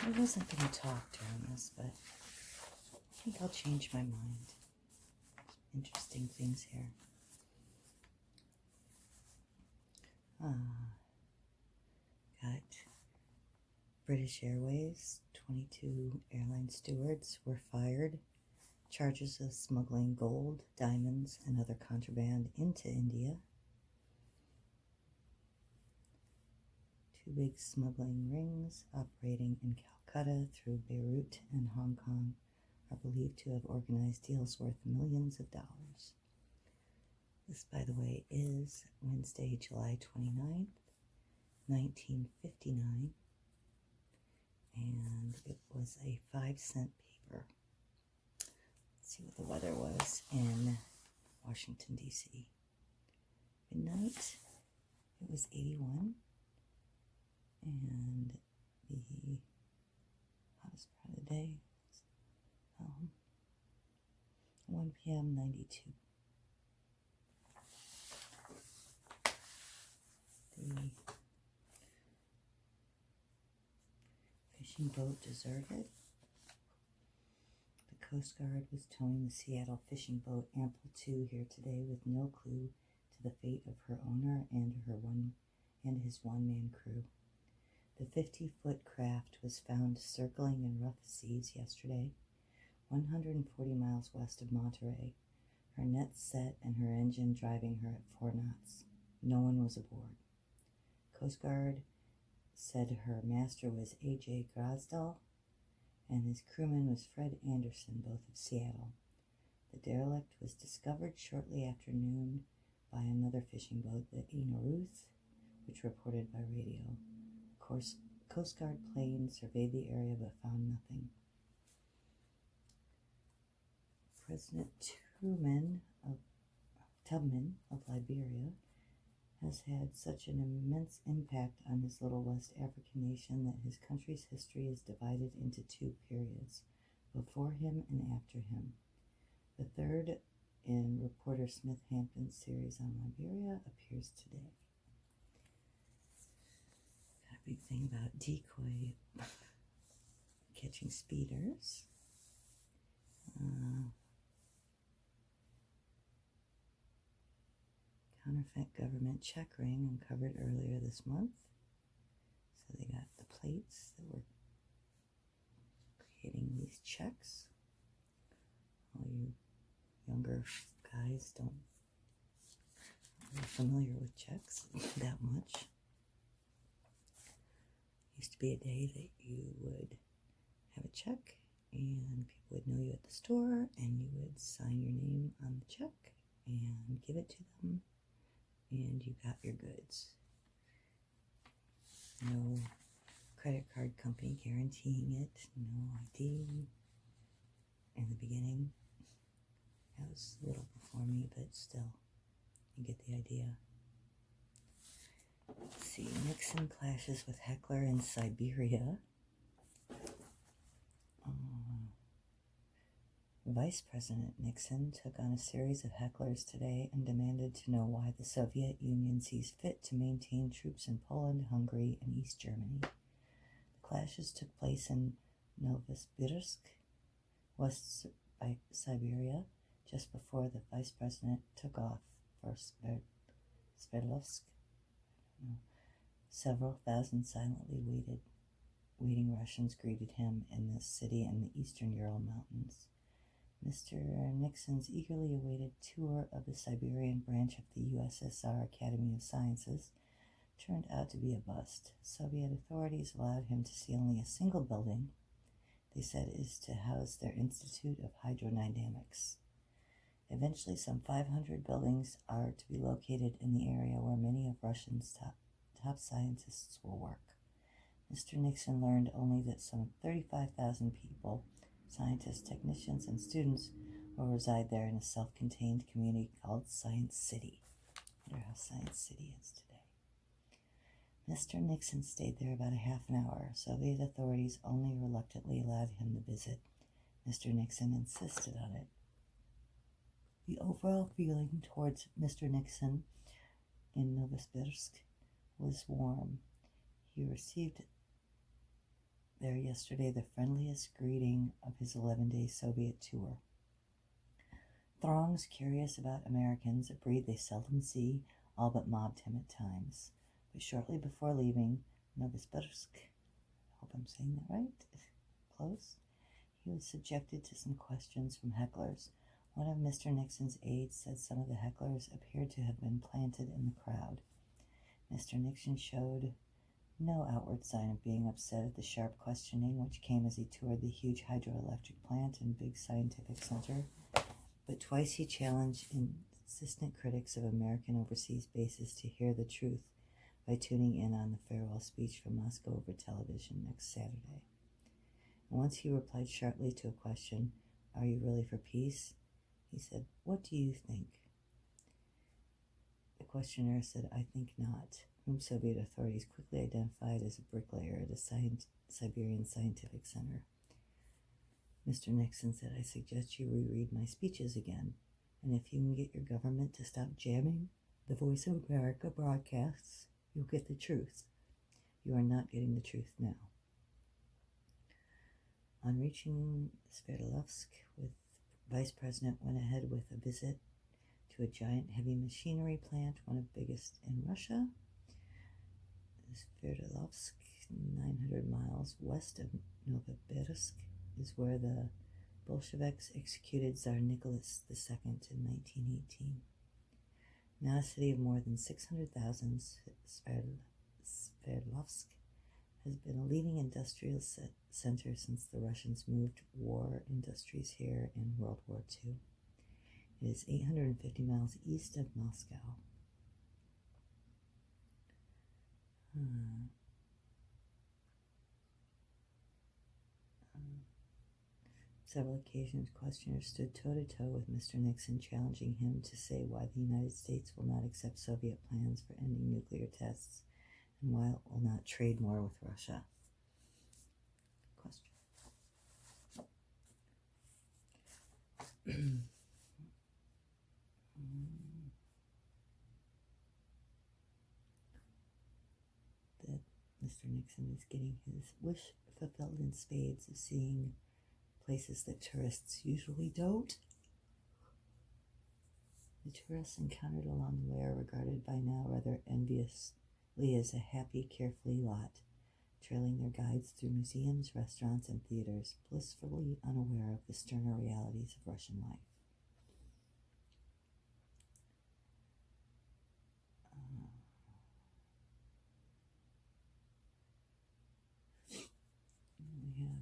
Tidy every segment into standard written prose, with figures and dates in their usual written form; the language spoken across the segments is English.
I wasn't going to talk during this, but I think I'll change my mind. Interesting things here. Got British Airways, 22 airline stewards were fired. Charges of smuggling gold, diamonds, and other contraband into India. 2 big smuggling rings operating in Calcutta through Beirut and Hong Kong are believed to have organized deals worth millions of dollars. This, by the way, is Wednesday, July 29th, 1959, and it was a 5-cent paper. Let's see what the weather was in Washington, D.C. Midnight, it was 81, and the hottest part of the day was 1 p.m. 92. The fishing boat deserted. The Coast Guard was towing the Seattle fishing boat Ample 2 here today with no clue to the fate of her owner and his one-man crew. The 50-foot craft was found circling in rough seas yesterday, 140 miles west of Monterey, her nets set and her engine driving her at 4 knots. No one was aboard. Coast Guard said her master was A.J. Grosdahl and his crewman was Fred Anderson, both of Seattle. The derelict was discovered shortly after noon by another fishing boat, the Ina Ruth, which reported by radio. Of course, Coast Guard plane surveyed the area but found nothing. President Tubman of Liberia has had such an immense impact on his little West African nation that his country's history is divided into 2 periods, before him and after him. The third in reporter Smith Hampton's series on Liberia appears today. Got a big thing about decoy catching speeders. Counterfeit government check ring uncovered earlier this month. So they got the plates that were creating these checks. All you younger guys aren't familiar with checks that much. Used to be a day that you would have a check and people would know you at the store and you would sign your name on the check and give it to them. And you got your goods. No credit card company guaranteeing it, no ID. In the beginning, that was a little before me, but still, you get the idea. Let's see, Nixon clashes with heckler in Siberia. Vice President Nixon took on a series of hecklers today and demanded to know why the Soviet Union sees fit to maintain troops in Poland, Hungary, and East Germany. The clashes took place in Novosibirsk, West Siberia, just before the Vice President took off for Sverdlovsk. Several thousand silently waiting Russians greeted him in this city in the eastern Ural Mountains. Mr. Nixon's eagerly awaited tour of the Siberian branch of the USSR Academy of Sciences turned out to be a bust. Soviet authorities allowed him to see only a single building, they said is to house their Institute of Hydrodynamics. Eventually, some 500 buildings are to be located in the area where many of Russia's top scientists will work. Mr. Nixon learned only that some 35,000 people, scientists, technicians, and students will reside there in a self-contained community called Science City. I wonder how Science City is today. Mr. Nixon stayed there about a half an hour. Soviet authorities only reluctantly allowed him to visit. Mr. Nixon insisted on it. The overall feeling towards Mr. Nixon in Novosibirsk was warm. He received there yesterday the friendliest greeting of his 11-day Soviet tour. Throngs curious about Americans, a breed they seldom see, all but mobbed him at times. But shortly before leaving Novosibirsk, I hope I'm saying that right, close, he was subjected to some questions from hecklers. One of Mr. Nixon's aides said some of the hecklers appeared to have been planted in the crowd. Mr. Nixon showed no outward sign of being upset at the sharp questioning which came as he toured the huge hydroelectric plant and big scientific center, but twice he challenged insistent critics of American overseas bases to hear the truth by tuning in on the farewell speech from Moscow over television next Saturday. And once he replied sharply to a question, "Are you really for peace?" He said, "What do you think?" The questioner said, "I think not," whom Soviet authorities quickly identified as a bricklayer at a Siberian scientific center. Mr. Nixon said, "I suggest you reread my speeches again, and if you can get your government to stop jamming the Voice of America broadcasts, you'll get the truth. You are not getting the truth now." On reaching Sverdlovsk, Vice President went ahead with a visit to a giant heavy machinery plant, one of the biggest in Russia. Sverdlovsk, 900 miles west of Novosibirsk, is where the Bolsheviks executed Tsar Nicholas II in 1918. Now a city of more than 600,000, Sverdlovsk has been a leading industrial center since the Russians moved war industries here in World War II. It is 850 miles east of Moscow. Several occasions, questioners stood toe-to-toe with Mr. Nixon, challenging him to say why the United States will not accept Soviet plans for ending nuclear tests and why it will not trade more with Russia. Question. That Mr. Nixon is getting his wish fulfilled in spades of seeing places that tourists usually don't. The tourists encountered along the way are regarded by now rather enviously as a happy, carefree lot, trailing their guides through museums, restaurants, and theaters, blissfully unaware of the sterner realities of Russian life. We have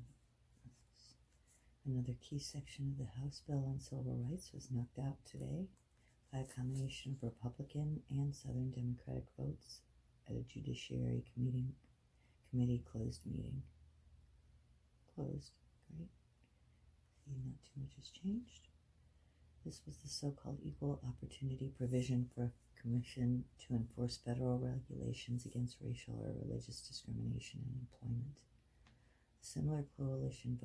another key section of the House bill on civil rights was knocked out today by a combination of Republican and Southern Democratic votes at a Judiciary Committee closed meeting. Closed, great. See, not too much has changed. This was the so-called equal opportunity provision for a commission to enforce federal regulations against racial or religious discrimination in employment. A similar coalition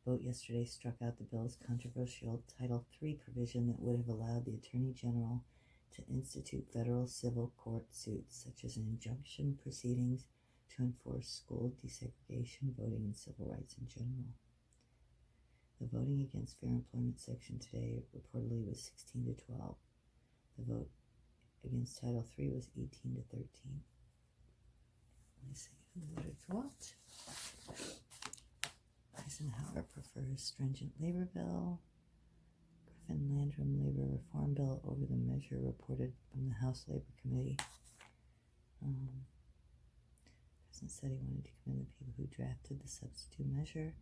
vote yesterday struck out the bill's controversial Title III provision that would have allowed the Attorney General to institute federal civil court suits, such as injunction proceedings, to enforce school desegregation, voting, and civil rights in general. The voting against fair employment section today reportedly was 16 to 12. The vote against Title III was 18 to 13. Let me see who voted for what. Eisenhower prefers stringent labor bill. Griffin-Landrum labor reform bill over the measure reported from the House Labor Committee. The President said he wanted to commend the people who drafted the substitute measure.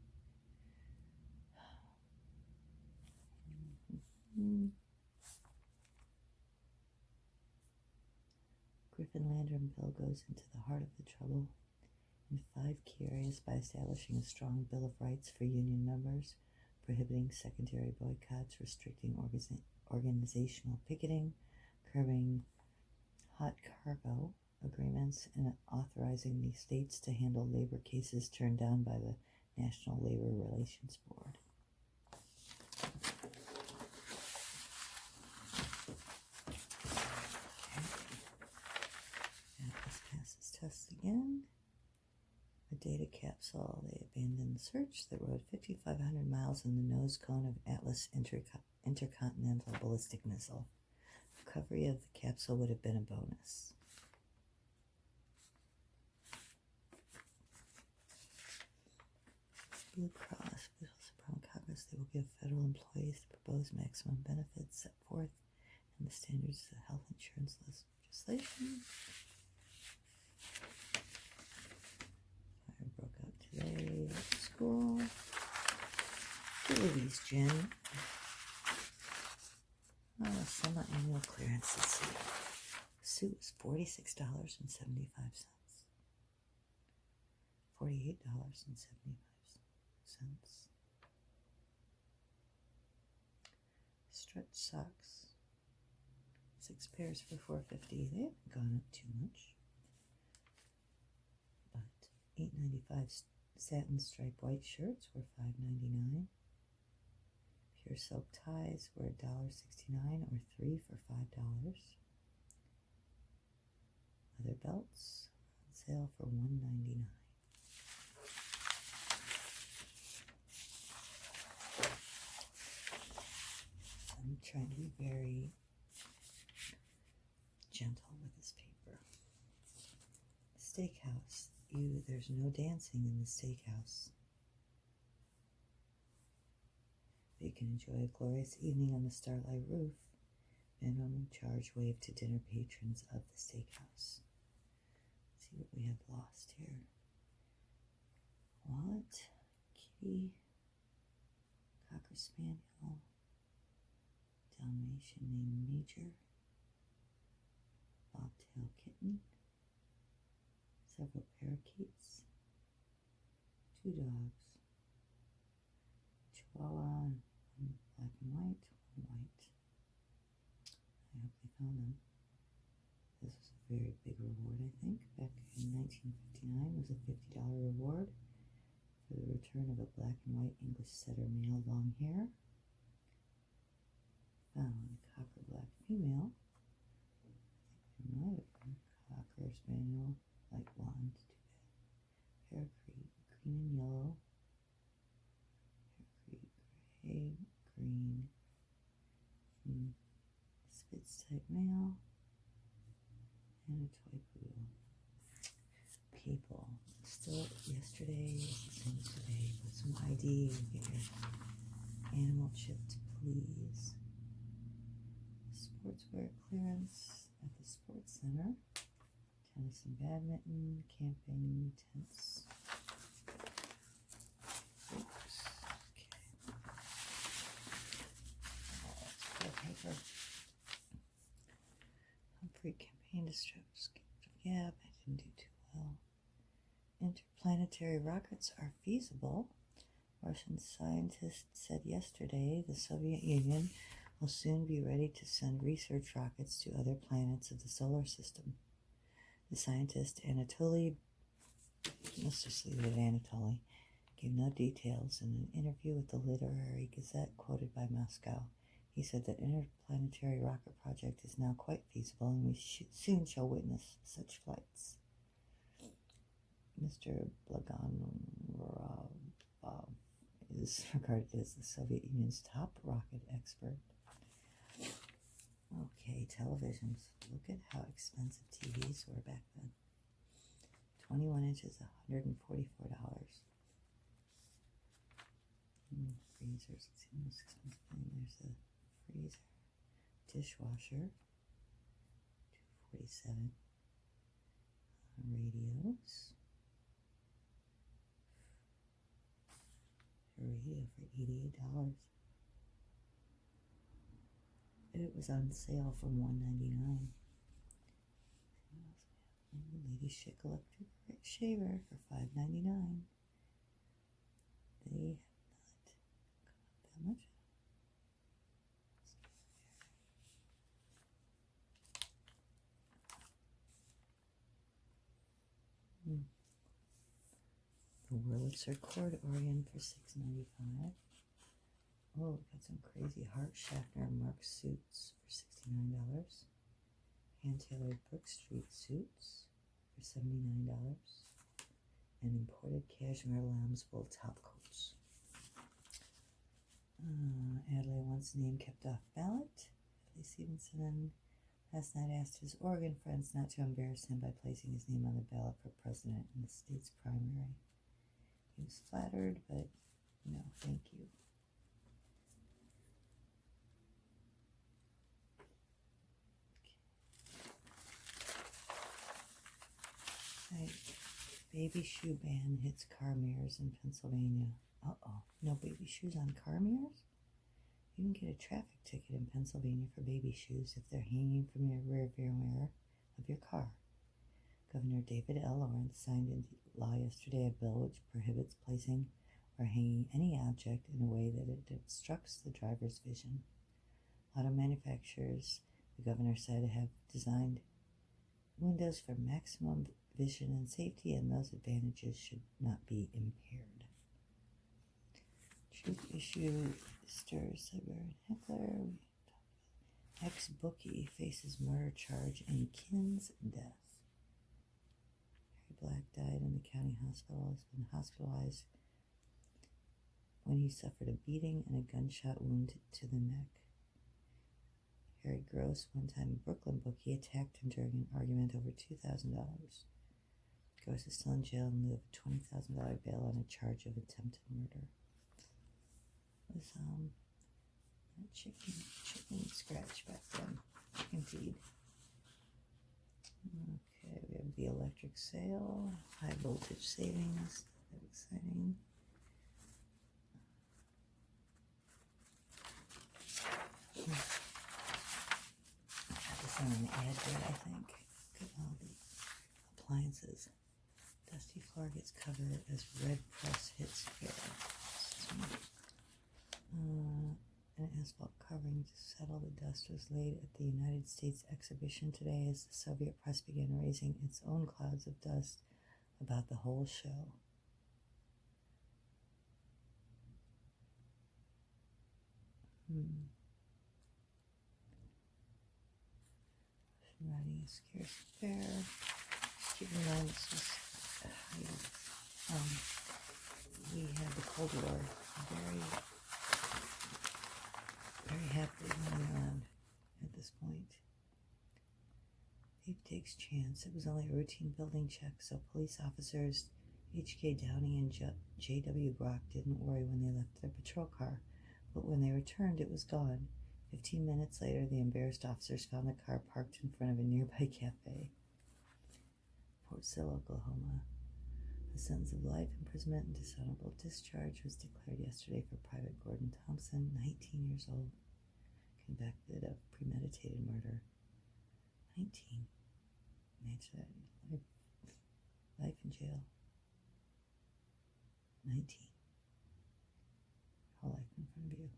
Griffin-Landrum bill goes into the heart of the trouble in 5 key areas by establishing a strong Bill of Rights for union members, prohibiting secondary boycotts, restricting organizational picketing, curbing hot cargo agreements, and authorizing the states to handle labor cases turned down by the National Labor Relations Board. This passes test again. A data capsule. They abandoned the search that rode 5,500 miles in the nose cone of Atlas intercontinental ballistic missile. Recovery of the capsule would have been a bonus. Blue Cross bills from Congress. They will give federal employees the proposed maximum benefits set forth in the standards of health insurance legislation. Fire broke out today at school. Who are these, Jen? Oh, semi-annual clearance. Let's see. The suit was $46.75. $48.75. Stretch socks. 6 pairs for $4.50. They haven't gone up too much. But $8.95 satin striped white shirts were $5.99. Pure silk ties were $1.69 or 3 for $5. Leather belts on sale for $1.99. I'm trying to be very gentle with this paper. Steakhouse. There's no dancing in the steakhouse. But you can enjoy a glorious evening on the starlight roof. Minimum charge waived to dinner patrons of the steakhouse. Let's see what we have lost here. Wallet, kitty, cocker spaniel, Dalmatian named Major, bobtail kitten, several parakeets, 2 dogs, Chihuahua, one black and white, one white. I hope they found them. This was a very big reward, I think. Back in 1959 was a $50 reward for the return of a black and white English setter male long hair. Found cocker black female. I think we might have been cocker spaniel, light blonde, too bad. Parakeet, green and yellow. Parakeet, gray, green. Spitz type male. And a toy poodle. People. Still yesterday, same as today. Put some ID, get your animal chipped, please. Sportswear clearance at the Sports Center. Tennis and badminton, camping, tents. Oops. Okay. Oh, that's poor paper. Humphrey campaign distress. Yeah, I didn't do too well. Interplanetary rockets are feasible. Russian scientists said yesterday the Soviet Union will soon be ready to send research rockets to other planets of the solar system. The scientist Anatoly, let's just leave it at Anatoly, gave no details in an interview with the Literary Gazette quoted by Moscow. He said that interplanetary rocket project is now quite feasible and we soon shall witness such flights. Mr. Blaganov is regarded as the Soviet Union's top rocket expert. Okay, televisions. Look at how expensive TVs were back then. 21 inches, $144. Freezers, let's see the most expensive thing. There's a freezer. Dishwasher, $247. Radios. A radio for $88. It was on sale for $1.99. Lady Schick electric shaver for $5.99. They have not gone up that much. The Wurlitzer cord organ for $6.95. Oh, we got some crazy Hart Schaffner Mark suits for $69. Hand-tailored Brook Street suits for $79. and imported cashmere lamb's wool topcoats. Adelaide wants name kept off ballot. Adlai Stevenson last night asked his Oregon friends not to embarrass him by placing his name on the ballot for president in the state's primary. He was flattered, but no, thank you. Okay. Baby shoe ban hits car mirrors in Pennsylvania. Uh-oh, no baby shoes on car mirrors? You can get a traffic ticket in Pennsylvania for baby shoes if they're hanging from your rear view mirror of your car. Governor David L. Lawrence signed into law yesterday a bill which prohibits placing or hanging any object in a way that it obstructs the driver's vision. Auto manufacturers, the governor said, have designed windows for maximum vision and safety, and those advantages should not be impaired. Truth issue stirs Siberian heckler. Ex-bookie faces murder charge in Kin's death. Harry Black died in the county hospital. Has been hospitalized when he suffered a beating and a gunshot wound to the neck. Harry Gross, one-time Brooklyn bookie, attacked him during an argument over $2,000. Gross is still in jail in lieu of a $20,000 bail on a charge of attempted murder. It was a chicken scratch back then. Chicken feed. Okay, we have the electric sale, high voltage savings. That's exciting. I had this on an ad here, I think. Look at all the appliances. Dusty floor gets covered as red press hits hair. An asphalt covering to settle the dust was laid at the United States exhibition today as the Soviet press began raising its own clouds of dust about the whole show. Riding a scarce affair. Just keep in mind this was we had the Cold War very happily running around at this point. Thief takes chance. It was only a routine building check, so police officers H.K. Downey and J.W. Brock didn't worry when they left their patrol car, but when they returned, it was gone. 15 minutes later, the embarrassed officers found the car parked in front of a nearby cafe. Port Sill, Oklahoma. A sentence of life imprisonment and dishonorable discharge was declared yesterday for Private Gordon Thompson, 19 years old, convicted of premeditated murder. 19. Imagine that. Life in jail. 19. Whole life in front of you.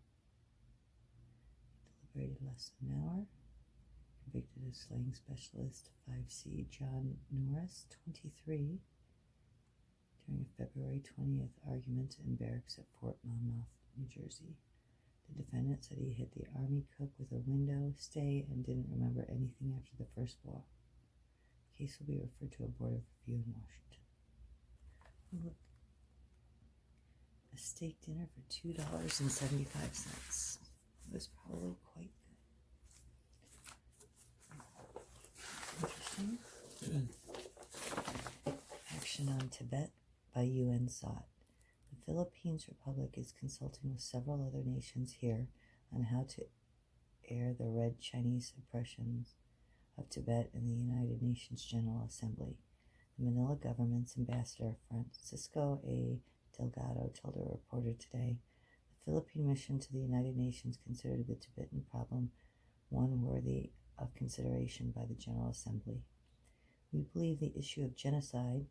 Deliberated less than an hour. Convicted of slaying specialist 5C John Norris, 23, during a February 20th argument in barracks at Fort Monmouth, New Jersey. The defendant said he hit the Army cook with a window stay and didn't remember anything after the first blow. The case will be referred to a board of review in Washington. Oh, look. A steak dinner for $2.75. It was probably quite good. Interesting. Action on Tibet by UN sought. The Philippines Republic is consulting with several other nations here on how to air the Red Chinese oppressions of Tibet in the United Nations General Assembly. The Manila government's ambassador, Francisco A. Delgado, told a reporter today the Philippine mission to the United Nations considered the Tibetan problem one worthy of consideration by the General Assembly. We believe the issue of genocide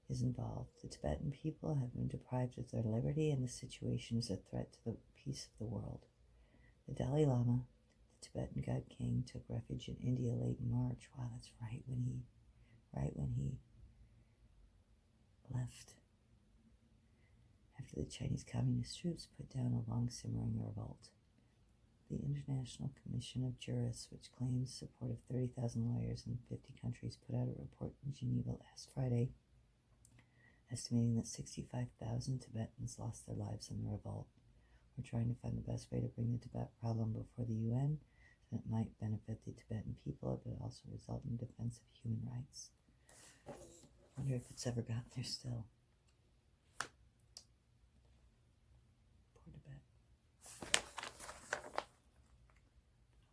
is involved. The Tibetan people have been deprived of their liberty, and the situation is a threat to the peace of the world. The Dalai Lama, the Tibetan God King, took refuge in India late in March. Wow, that's right when he left. After the Chinese Communist troops put down a long-simmering revolt. The International Commission of Jurists, which claims support of 30,000 lawyers in 50 countries, put out a report in Geneva last Friday estimating that 65,000 Tibetans lost their lives in the revolt. We're trying to find the best way to bring the Tibet problem before the UN, so it might benefit the Tibetan people, but also result in defense of human rights. I wonder if it's ever gotten there still. Poor Tibet.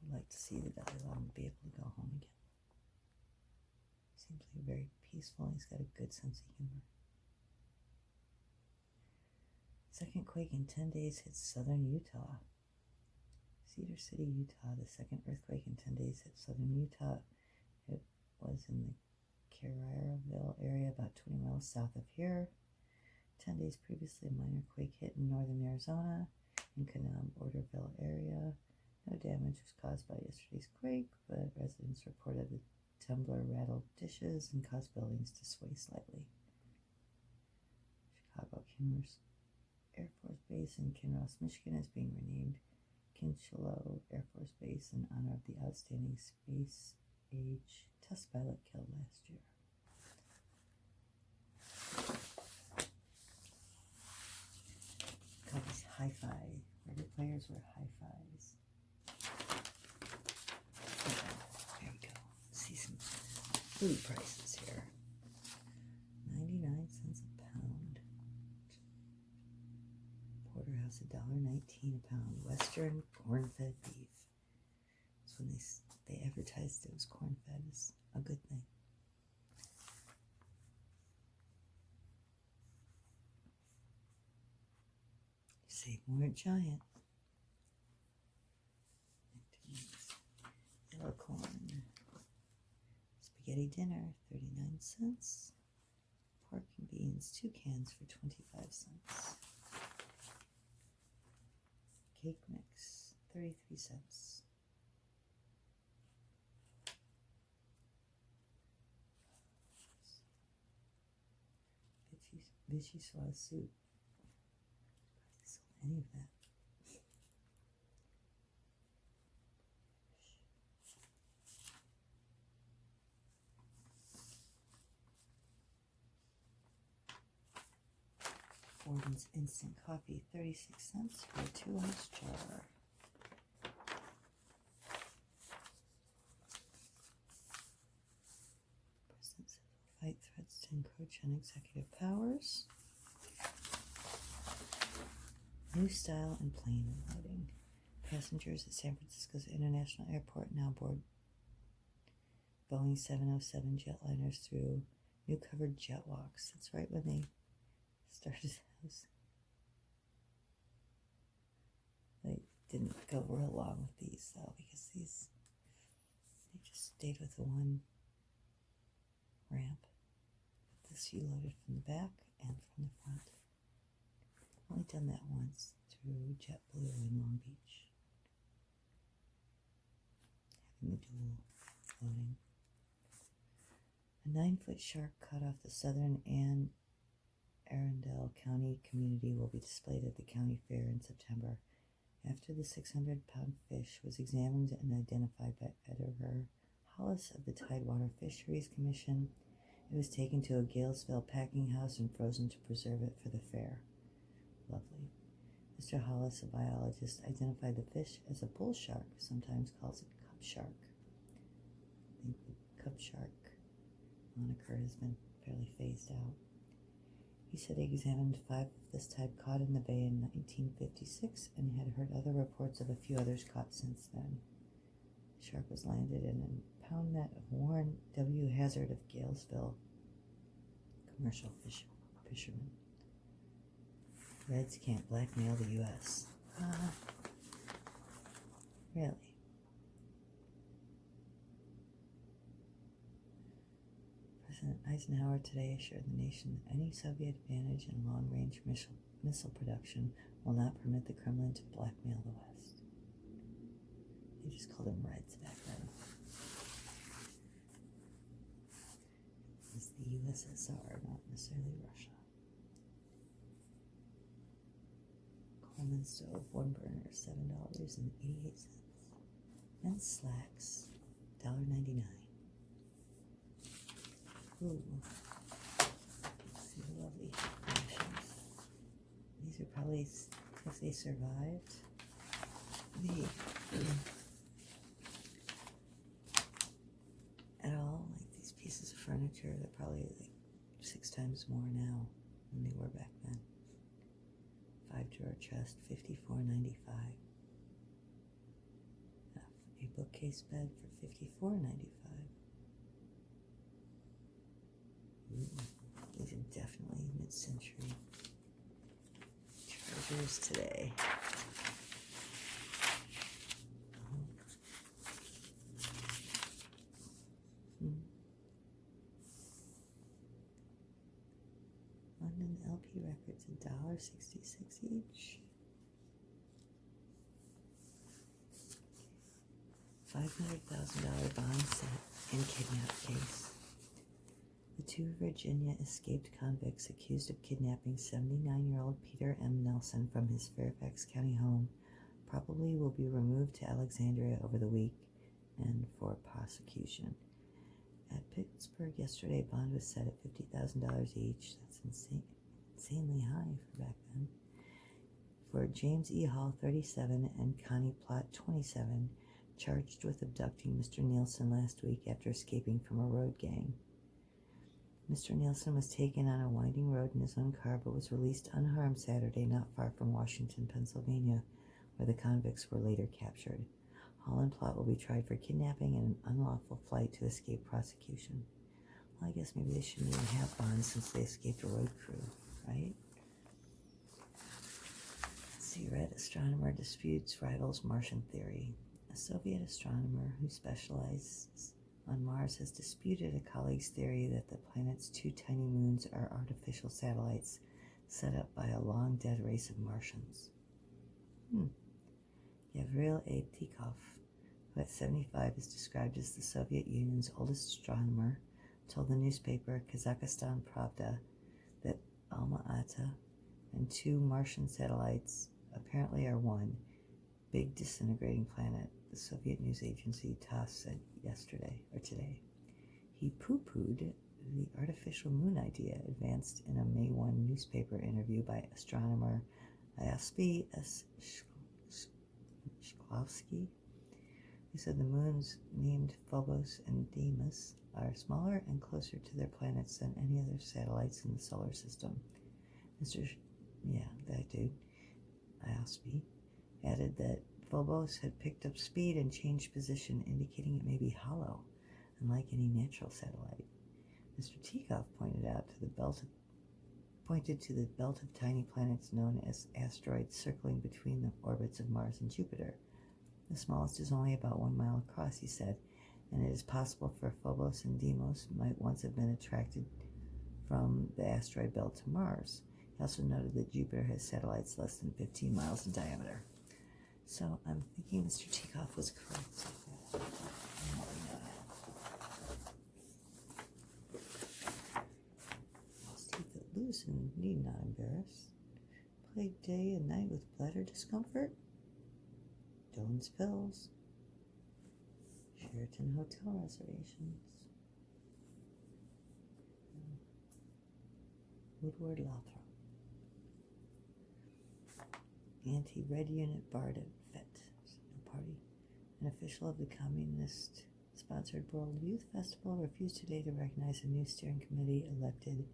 I'd like to see the Dalai Lama be able to go home again. Seems like very peaceful. He's got a good sense of humor. Second quake in 10 days hits southern Utah. Cedar City, Utah. The second earthquake in 10 days hit southern Utah. It was in the Carrierville area, about 20 miles south of here. 10 days previously, a minor quake hit in northern Arizona, in Canam-Orderville area. No damage was caused by yesterday's quake, but residents reported the tumbler rattled dishes and caused buildings to sway slightly. Chicago Kinross Air Force Base in Kinross, Michigan is being renamed Kinchelo Air Force Base in honor of the outstanding space-age test pilot killed last year. Call these hi-fi. Record players were hi-fis. There we go. See some food prices here. 99 cents a pound. Porterhouse $1.19 a pound. Western corn-fed beef. That's when they advertised it was corn-fed as a good thing. Save more at Giant. Yellow corn. Spaghetti dinner, 39 cents. Pork and beans, 2 cans for 25 cents. Cake mix, 33 cents. Vichyssoise soup. I sold any of that. Borden's instant coffee, 36 cents for a 2-ounce jar. President says will fight threats to encroach on executive powers. New style and plane loading. Passengers at San Francisco's International Airport now board Boeing 707 jetliners through new covered jet walks. That's right when they started this. They didn't go real long with these though, because they just stayed with the one ramp. But this you loaded from the back and from the front. Only done that once through JetBlue in Long Beach. Having the dual loading. A 9-foot shark caught off the southern Anne Arundel County community will be displayed at the county fair in September. After the 600-pound fish was examined and identified by Edgar Hollis of the Tidewater Fisheries Commission, it was taken to a Galesville packing house and frozen to preserve it for the fair. Lovely. Mr. Hollis, a biologist, identified the fish as a bull shark, sometimes calls it cup shark. I think the cup shark moniker has been fairly phased out. He said he examined 5 of this type caught in the bay in 1956 and had heard other reports of a few others caught since then. The shark was landed in a pound net of Warren W. Hazard of Galesville, commercial fisherman. Reds can't blackmail the U.S. Really? President Eisenhower today assured the nation that any Soviet advantage in long-range missile production will not permit the Kremlin to blackmail the West. They just called them Reds back then. It's the USSR, not necessarily Russia. Coleman stove, 1 burner, $7.88. Men's slacks, $1.99. Ooh, see the lovely These are probably, if they survived, at all, like these pieces of furniture, they're probably like 6 times more now than they were back then. 5-drawer chest, $54.95. A bookcase bed for $54.95. These are definitely mid-century treasures today. London LP records, $1.66 each. $500,000 bond set in kidnap case. The 2 Virginia escaped convicts accused of kidnapping 79-year-old Peter M. Nelson from his Fairfax County home probably will be removed to Alexandria over the week and for prosecution. At Pittsburgh yesterday, bond was set at $50,000 each. That's insanely high for back then. For James E. Hall, 37, and Connie Plott, 27, charged with abducting Mr. Nielsen last week after escaping from a road gang. Mr. Nielsen was taken on a winding road in his own car, but was released unharmed Saturday not far from Washington, Pennsylvania, where the convicts were later captured. Hall and Plott will be tried for kidnapping and an unlawful flight to escape prosecution. Well, I guess maybe they shouldn't even have bonds since they escaped a road crew, right? Let's see, Red astronomer disputes rivals Martian theory. A Soviet astronomer who specializes on Mars has disputed a colleague's theory that the planet's 2 tiny moons are artificial satellites set up by a long-dead race of Martians. Gavril A. Tikhov, who at 75 is described as the Soviet Union's oldest astronomer, told the newspaper Kazakhstan Pravda that Alma-Ata and 2 Martian satellites apparently are one big disintegrating planet, the Soviet news agency TASS said today. He poo-pooed the artificial moon idea advanced in a May 1 newspaper interview by astronomer Iospi S. Shklovsky, who said the moons named Phobos and Deimos are smaller and closer to their planets than any other satellites in the solar system. That dude, Iospi, added that Phobos had picked up speed and changed position, indicating it may be hollow, unlike any natural satellite. Mr. Tikhov pointed to the belt of tiny planets known as asteroids circling between the orbits of Mars and Jupiter. The smallest is only about 1 mile across, he said, and it is possible for Phobos and Deimos might once have been attracted from the asteroid belt to Mars. He also noted that Jupiter has satellites less than 15 miles in diameter. So I'm thinking Mr. Tikhov was correct. Most teeth that loose and need not embarrass. Play day and night with bladder discomfort. Doan's pills. Sheraton hotel reservations. Woodward Lothrop. Anti-Red Unit barred at FET, no party. An official of the communist-sponsored World Youth Festival refused today to recognize a new steering committee elected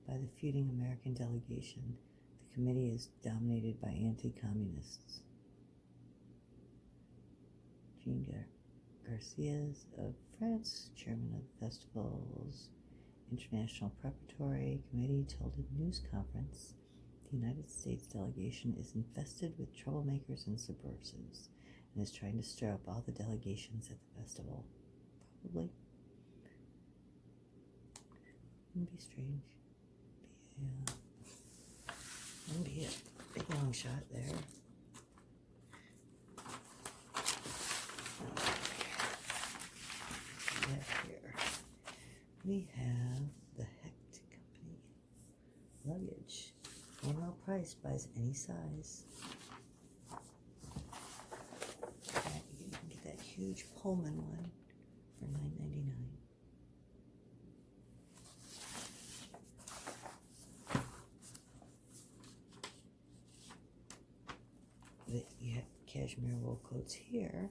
by the feuding American delegation. The committee is dominated by anti-communists. Jean Garcia of France, chairman of the festival's International Preparatory Committee, told a news conference the United States delegation is infested with troublemakers and subversives and is trying to stir up all the delegations at the festival. Probably. Wouldn't be strange. Wouldn't be a big long shot there. Here we have the Hecht Company luggage. One low price, buys any size. You can get that huge Pullman one for $9.99. quotes here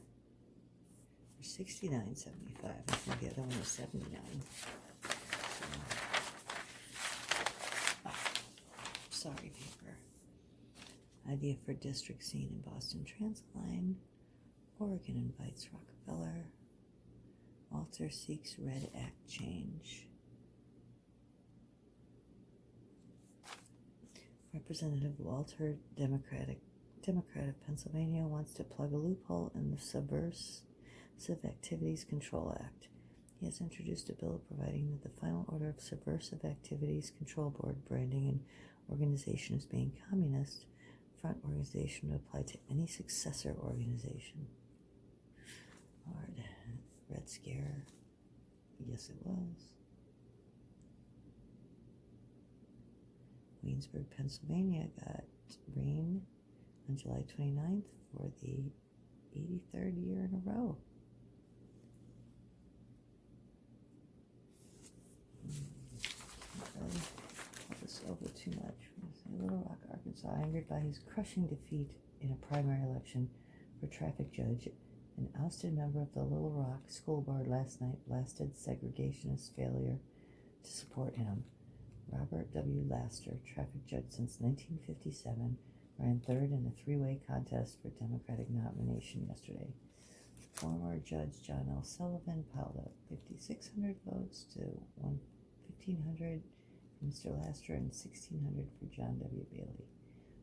for $69.75. I think the other one was $79. Sorry, paper. Idea for district scene in Boston Transit line. Oregon invites Rockefeller. Walter seeks Red Act change. Representative Walter, Democrat of Pennsylvania, wants to plug a loophole in the Subversive Activities Control Act. He has introduced a bill providing that the final order of Subversive Activities Control Board branding an organization as being communist front organization to apply to any successor organization. Lord, Red Scare. Yes, it was. Williamsburg, Pennsylvania got rain on July 29th for the 83rd year in a row. Can't really put this over too much. Little Rock, Arkansas, angered by his crushing defeat in a primary election for traffic judge, an ousted member of the Little Rock School Board last night blasted segregationist failure to support him. Robert W. Laster, traffic judge since 1957, ran third in a three-way contest for Democratic nomination yesterday. Former Judge John L. Sullivan piled up 5,600 votes to 1,500 for Mr. Laster and 1,600 for John W. Bailey.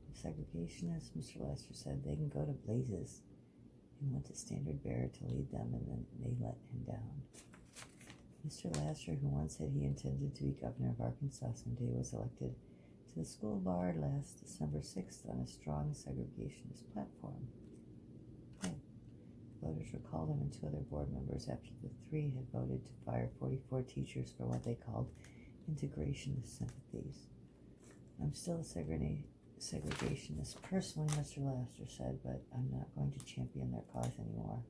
The segregationists, Mr. Laster said they can go to blazes, and went to Standard Bearer to lead them, and then they let him down. Mr. Laster, who once said he intended to be governor of Arkansas someday, was elected to the school board last December 6th on a strong segregationist platform. Voters recalled him and two other board members after the three had voted to fire 44 teachers for what they called integrationist sympathies. I'm still a segregationist personally, Mr. Laster said, but I'm not going to champion their cause anymore.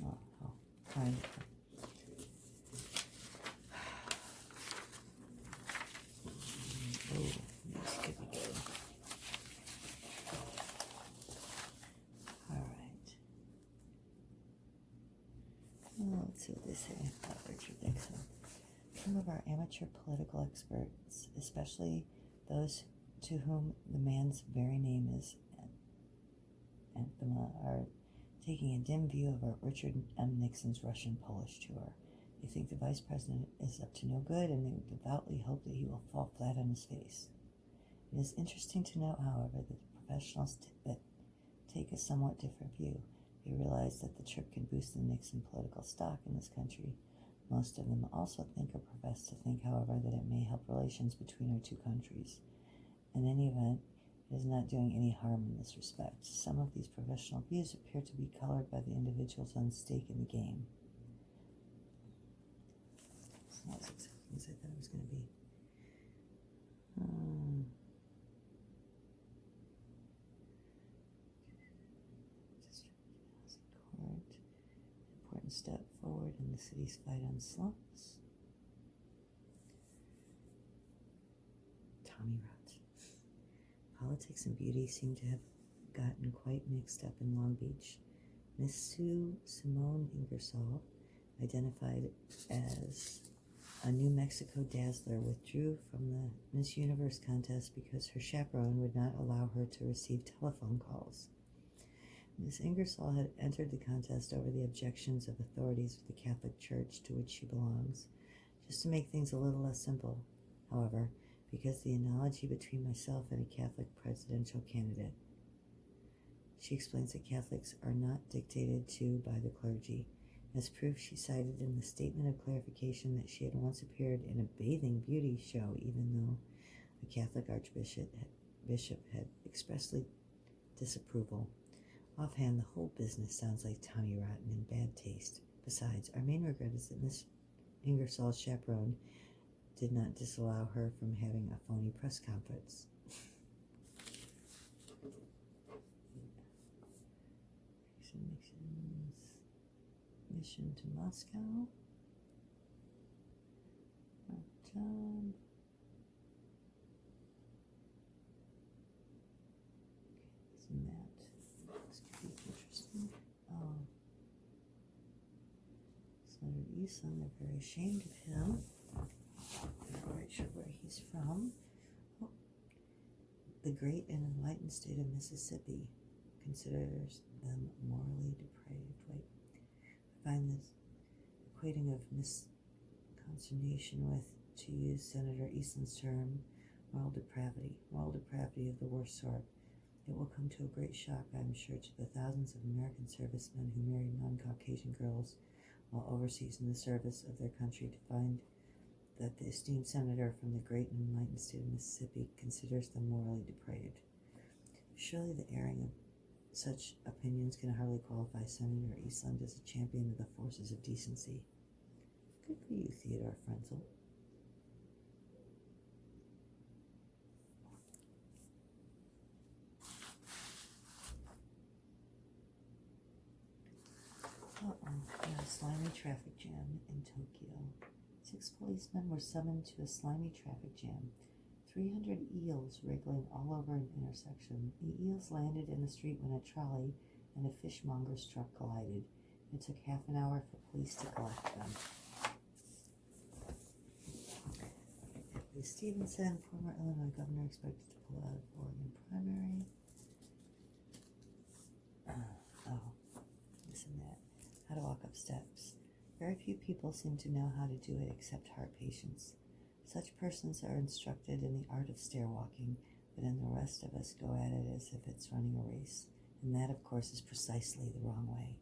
Oh, how kind of him. Oh, yes, here we go. All right. Well, let's see what they say about Richard Nixon. Some of our amateur political experts, especially those to whom the man's very name is anathema, are taking a dim view of Richard M. Nixon's Russian-Polish tour. They think the vice president is up to no good, and they devoutly hope that he will fall flat on his face. It is interesting to note, however, that the professionals that take a somewhat different view. They realize that the trip can boost the Nixon political stock in this country. Most of them also think or profess to think, however, that it may help relations between our two countries. In any event, it is not doing any harm in this respect. Some of these professional views appear to be colored by the individuals on stake in the game. It's not as exciting as I thought it was going to be. Court. Important step forward in the city's fight on slums. Tommy Rot. Politics and beauty seem to have gotten quite mixed up in Long Beach. Miss Sue Simone Ingersoll, identified as a New Mexico dazzler, withdrew from the Miss Universe contest because her chaperone would not allow her to receive telephone calls. Miss Ingersoll had entered the contest over the objections of authorities of the Catholic Church to which she belongs. Just to make things a little less simple, however, because the analogy between myself and a Catholic presidential candidate. She explains that Catholics are not dictated to by the clergy. As proof, she cited in the statement of clarification that she had once appeared in a bathing beauty show, even though a Catholic archbishop had expressly disapproval. Offhand, the whole business sounds like Tommy Rotten and bad taste. Besides, our main regret is that Miss Ingersoll's chaperone did not disallow her from having a phony press conference. Nixon's mission to Moscow. Job. Isn't that Senator Eastland. They're very ashamed of him. I'm not quite sure where he's from. Oh. The great and enlightened state of Mississippi considers them morally depraved. Wait, I find this equating of misconsternation with, to use Senator Eastland's term, moral depravity of the worst sort. It will come to a great shock, I am sure, to the thousands of American servicemen who marry non-Caucasian girls while overseas in the service of their country to find that the esteemed senator from the great and enlightened state of Mississippi considers them morally depraved. Surely the airing of such opinions can hardly qualify Senator Eastland as a champion of the forces of decency. Good for you, Theodore Frenzel. A slimy traffic jam in Tokyo. 6 policemen were summoned to a slimy traffic jam. 300 eels wriggling all over an intersection. The eels landed in the street when a trolley and a fishmonger's truck collided. It took half an hour for police to collect them. Lee Stevenson, former Illinois governor, expected to pull out of Oregon primary. This and that. How to walk up steps. Very few people seem to know how to do it except heart patients. Such persons are instructed in the art of stair walking, but then the rest of us go at it as if it's running a race, and that, of course, is precisely the wrong way.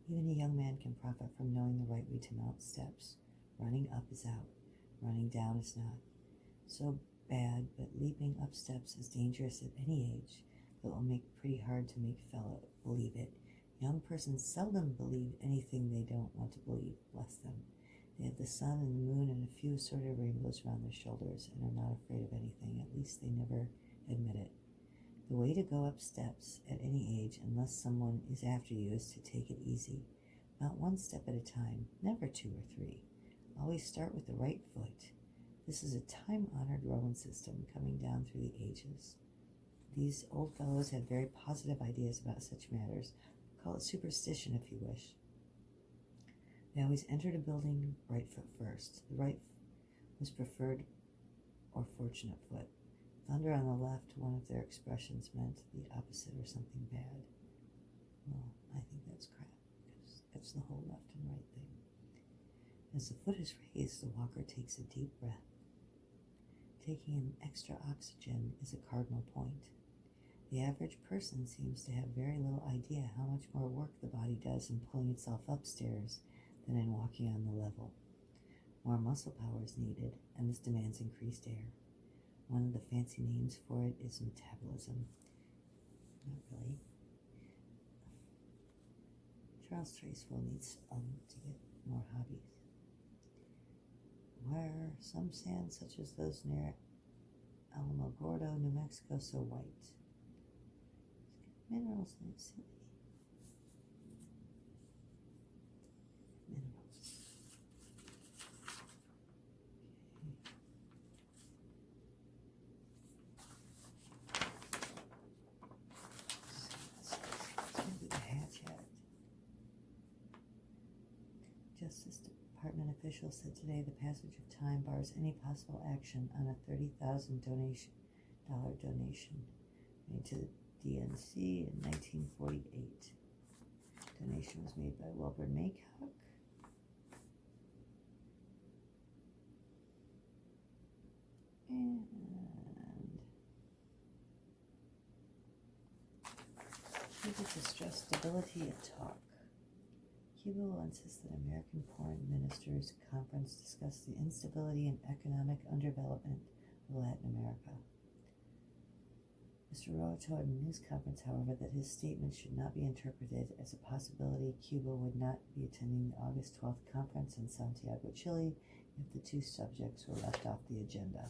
Even a young man can profit from knowing the right way to mount steps. Running up is out. Running down is not. So bad, but leaping up steps is dangerous at any age. It will make pretty hard to make fellow believe it. Young persons seldom believe anything they don't want to believe, bless them. They have the sun and the moon and a few assorted rainbows around their shoulders and are not afraid of anything. At least they never admit it. The way to go up steps at any age, unless someone is after you, is to take it easy. Not one step at a time, never 2 or 3. Always start with the right foot. This is a time-honored Roman system coming down through the ages. These old fellows had very positive ideas about such matters. Call it superstition if you wish. They always entered a building right foot first. The right was preferred or fortunate foot. Thunder on the left, one of their expressions, meant the opposite or something bad. Well, I think that's crap, because it's the whole left and right thing. As the foot is raised, the walker takes a deep breath. Taking in extra oxygen is a cardinal point. The average person seems to have very little idea how much more work the body does in pulling itself upstairs than in walking on the level. More muscle power is needed, and this demands increased air. One of the fancy names for it is metabolism. Not really. Charles Traceville needs to get more hobbies. Why are some sands, such as those near Alamogordo, New Mexico, so white? Minerals in it, silly. Minerals. Okay. It's going to be the Hatch Act. Justice Department officials said today the passage of time bars any possible action on a $30,000 donation made to the DNC in 1948. Donation was made by Wilbur Maycock. And Cuba to stress stability at talk. Cuba will insist that American foreign ministers' conference discuss the instability and economic underdevelopment of Latin America. Mr. Roa told a news conference, however, that his statement should not be interpreted as a possibility Cuba would not be attending the August 12th conference in Santiago, Chile, if the two subjects were left off the agenda.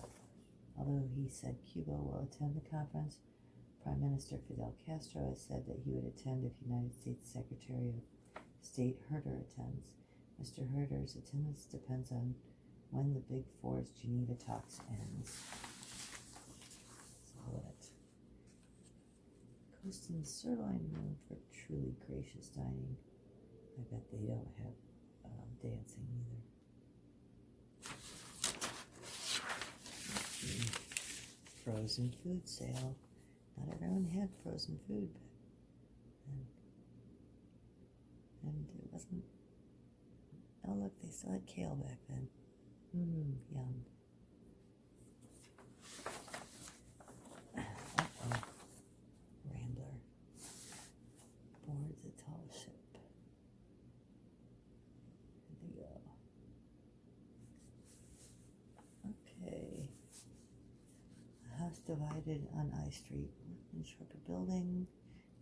Although he said Cuba will attend the conference, Prime Minister Fidel Castro has said that he would attend if United States Secretary of State Herter attends. Mr. Herter's attendance depends on when the Big Four's Geneva talks ends. So Coast and sirloin known for truly gracious dining. I bet they don't have dancing either. Frozen food sale. Not everyone had frozen food back then. And it wasn't. Oh, look, they still had kale back then. Yum. Uh-oh. Rambler. Boards a tall ship. Here they go. Okay. A house divided on I Street. Workmen struck a building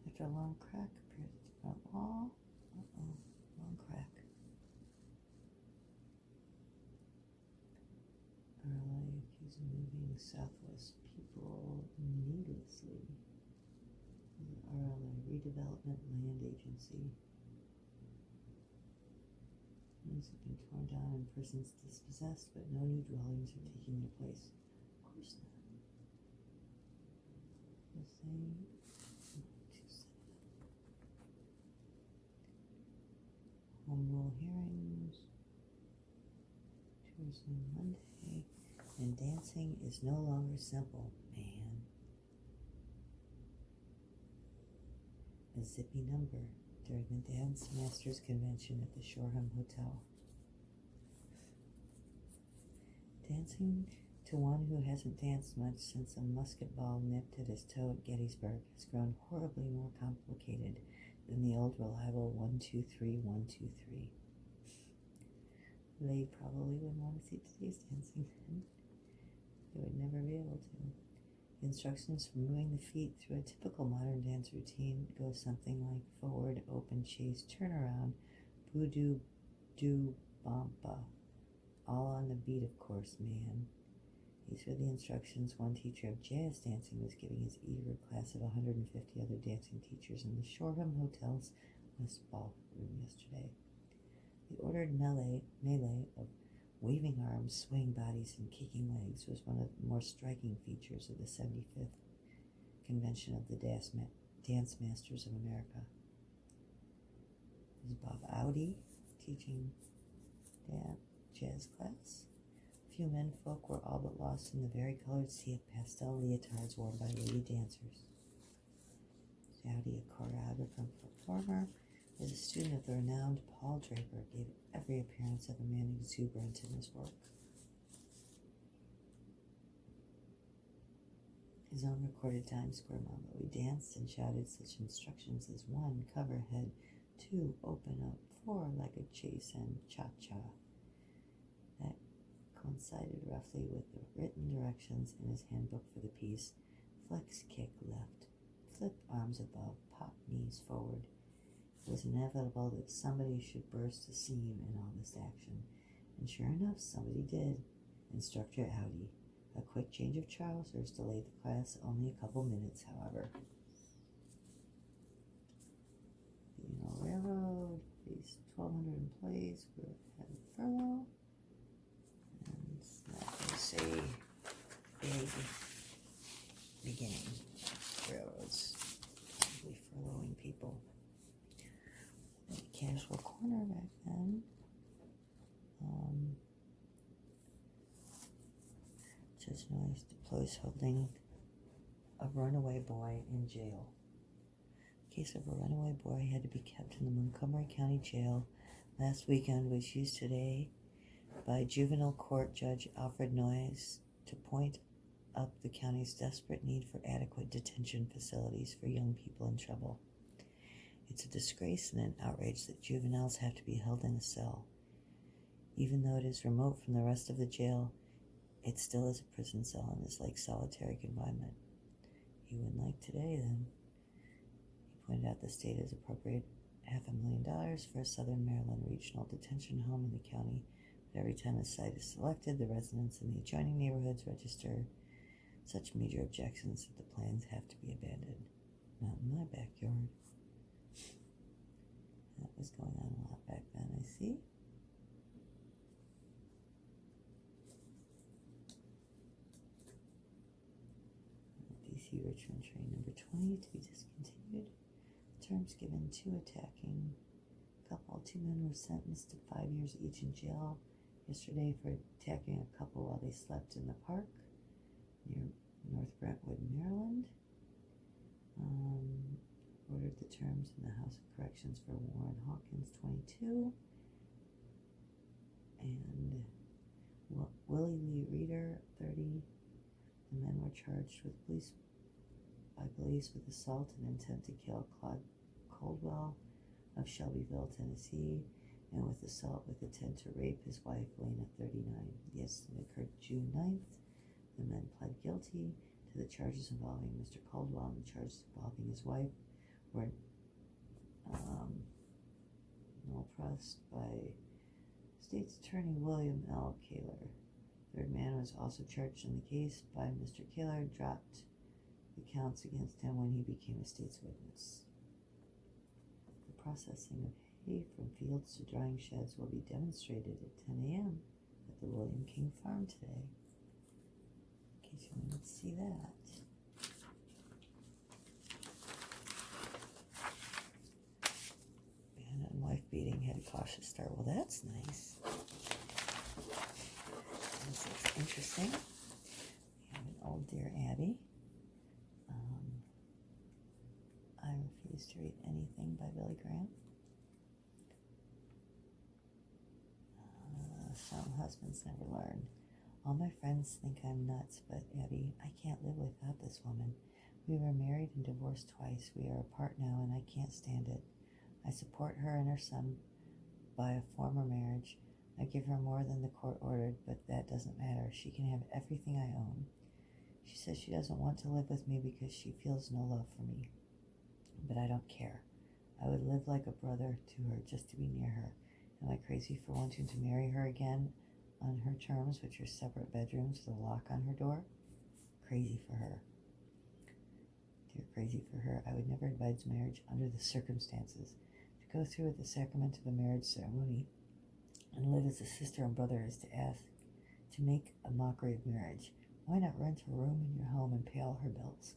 after a long crack appeared at the front wall. Uh-oh. Long crack. RLA accused of moving Southwest people needlessly. RLA Redevelopment Land Agency. Homes have been torn down and persons dispossessed, but no new dwellings are taking their place. Of course not. Home rule hearings. Tuesday, Monday. And dancing is no longer simple, man. A zippy number during the Dance Masters Convention at the Shoreham Hotel. Dancing to one who hasn't danced much since a musket ball nipped at his toe at Gettysburg has grown horribly more complicated than the old reliable 1, 2, 3, 1, 2, 3. They probably wouldn't want to see today's dancing then. They would never be able to. The instructions for moving the feet through a typical modern dance routine go something like forward, open, chase, turnaround, boo-doo, do, bampa. All on the beat, of course, man. These were the instructions one teacher of jazz dancing was giving his eager class of 150 other dancing teachers in the Shoreham Hotel's West Ballroom yesterday. The ordered melee of waving arms, swaying bodies, and kicking legs was one of the more striking features of the 75th convention of the Dance Masters of America. This is Bob Audi teaching jazz class. Few menfolk were all but lost in the varicolored sea of pastel leotards worn by lady dancers. Audi, a choreographer and performer, was a student of the renowned Paul Draper, gave every appearance of a man exuberant in his work. His own recorded Times Square mambo. We danced and shouted such instructions as 1, cover head, 2, open up, 4, legged chase, and cha-cha. That coincided roughly with the written directions in his handbook for the piece. Flex kick left, flip arms above, pop knees forward. It was inevitable that somebody should burst a seam in all this action, and sure enough, somebody did. Instructor Audi. A quick change of trousers delayed the class only a couple minutes, however. The railroad, these 1,200 employees were had furlough, and that was a big beginning. Railroads probably furloughing people. Casual corner back then. Judge Noyes deploys holding a runaway boy in jail. The case of a runaway boy had to be kept in the Montgomery County Jail last weekend was used today by Juvenile Court Judge Alfred Noyes to point up the county's desperate need for adequate detention facilities for young people in trouble. It's a disgrace and an outrage that juveniles have to be held in a cell. Even though it is remote from the rest of the jail, it still is a prison cell and is like solitary confinement. He wouldn't like today, then. He pointed out the state has appropriated $500,000 for a Southern Maryland regional detention home in the county, but every time a site is selected, the residents in the adjoining neighborhoods register such major objections that the plans have to be abandoned. Not in my backyard. That was going on a lot back then, I see. DC Richmond train number 20 to be discontinued. Terms given to attacking Two men were sentenced to 5 years each in jail yesterday for attacking a couple while they slept in the park near North Brentwood, Maryland. Ordered the terms in the House of Corrections for Warren Hawkins, 22. And Willie Lee Reeder, 30. The men were charged by police with assault and intent to kill Claude Caldwell of Shelbyville, Tennessee, and with assault with intent to rape his wife, Lena, 39. The incident occurred June 9th. The men pled guilty to the charges involving Mr. Caldwell, and the charges involving his wife were null pressed by State's Attorney William L. Kaler. Third man was also charged in the case by Mr. Kaler, dropped the counts against him when he became a state's witness. The processing of hay from fields to drying sheds will be demonstrated at 10 a.m. at the William King Farm today. In case you wanted to see that. Man and wife beating had a cautious start. Well, that's nice. This is interesting. We have an old Dear Abby. I refuse to read anything by Billy Graham. Some husbands never learn. All my friends think I'm nuts, but Abby, I can't live without this woman. We were married and divorced twice. We are apart now, and I can't stand it. I support her and her son by a former marriage. I give her more than the court ordered, but that doesn't matter. She can have everything I own. She says she doesn't want to live with me because she feels no love for me. But I don't care. I would live like a brother to her just to be near her. Am I crazy for wanting to marry her again on her terms, which are separate bedrooms with a lock on her door? Crazy for her. Dear crazy for her, I would never advise marriage under the circumstances. To go through with the sacrament of the marriage ceremony and live as a sister and brother is to make a mockery of marriage. Why not rent a room in your home and pay all her bills?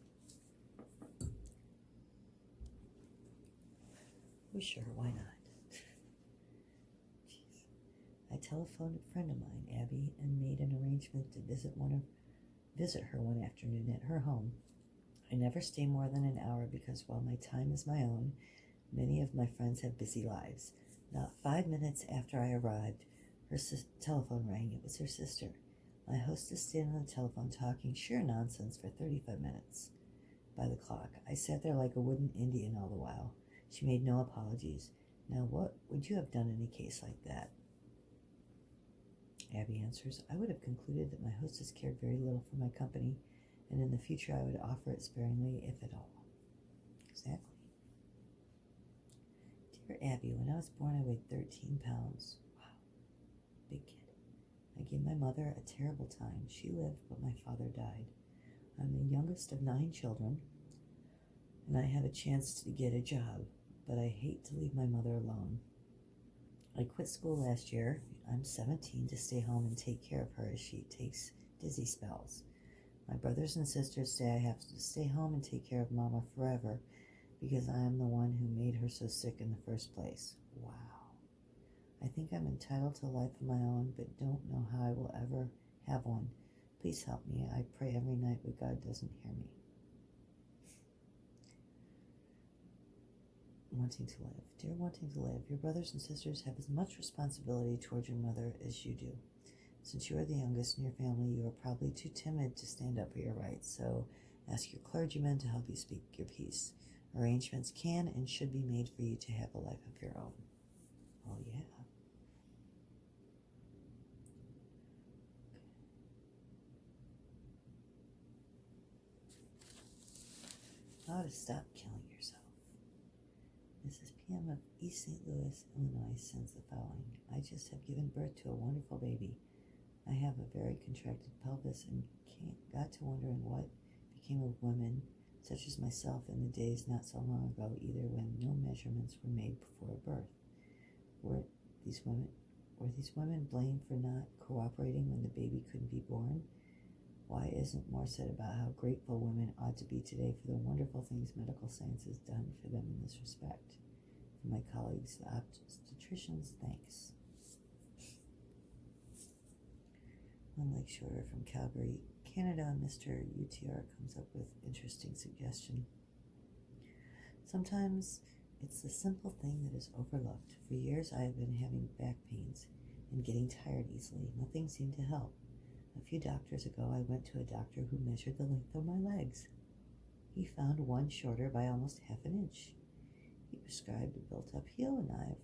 Well, sure, why not? Jeez. I telephoned a friend of mine, Abby, and made an arrangement to visit her one afternoon at her home. I never stay more than an hour because while my time is my own, many of my friends have busy lives. Not 5 minutes after I arrived, her telephone rang. It was her sister. My hostess stayed on the telephone talking sheer nonsense for 35 minutes. By the clock, I sat there like a wooden Indian all the while. She made no apologies. Now, what would you have done in a case like that? Abby answers, I would have concluded that my hostess cared very little for my company, and in the future I would offer it sparingly, if at all. Exactly. Dear Abby, when I was born I weighed 13 pounds. Wow, big kid. I gave my mother a terrible time. She lived, but my father died. I'm the youngest of 9 children, and I have a chance to get a job, but I hate to leave my mother alone. I quit school last year. I'm 17 to stay home and take care of her as she takes dizzy spells. My brothers and sisters say I have to stay home and take care of Mama forever because I am the one who made her so sick in the first place. Wow. I think I'm entitled to a life of my own, but don't know how I will ever have one. Please help me. I pray every night, but God doesn't hear me. Wanting to live. Dear Wanting to Live, your brothers and sisters have as much responsibility towards your mother as you do. Since you are the youngest in your family, you are probably too timid to stand up for your rights, so ask your clergyman to help you speak your piece. Arrangements can and should be made for you to have a life of your own. Oh, yeah. How to stop killing yourself. Mrs. P.M. of East St. Louis, Illinois sends the following. I just have given birth to a wonderful baby. I have a very contracted pelvis and got to wondering what became of women such as myself in the days not so long ago, either when no measurements were made before birth. Were these women blamed for not cooperating when the baby couldn't be born? Why isn't more said about how grateful women ought to be today for the wonderful things medical science has done for them in this respect? From From my colleagues, the obstetricians, thanks. One leg shorter from Calgary, Canada, Mr. UTR comes up with interesting suggestion. Sometimes it's the simple thing that is overlooked. For years I have been having back pains and getting tired easily. Nothing seemed to help. A few doctors ago I went to a doctor who measured the length of my legs. He found one shorter by almost half an inch. He prescribed a built-up heel, and I have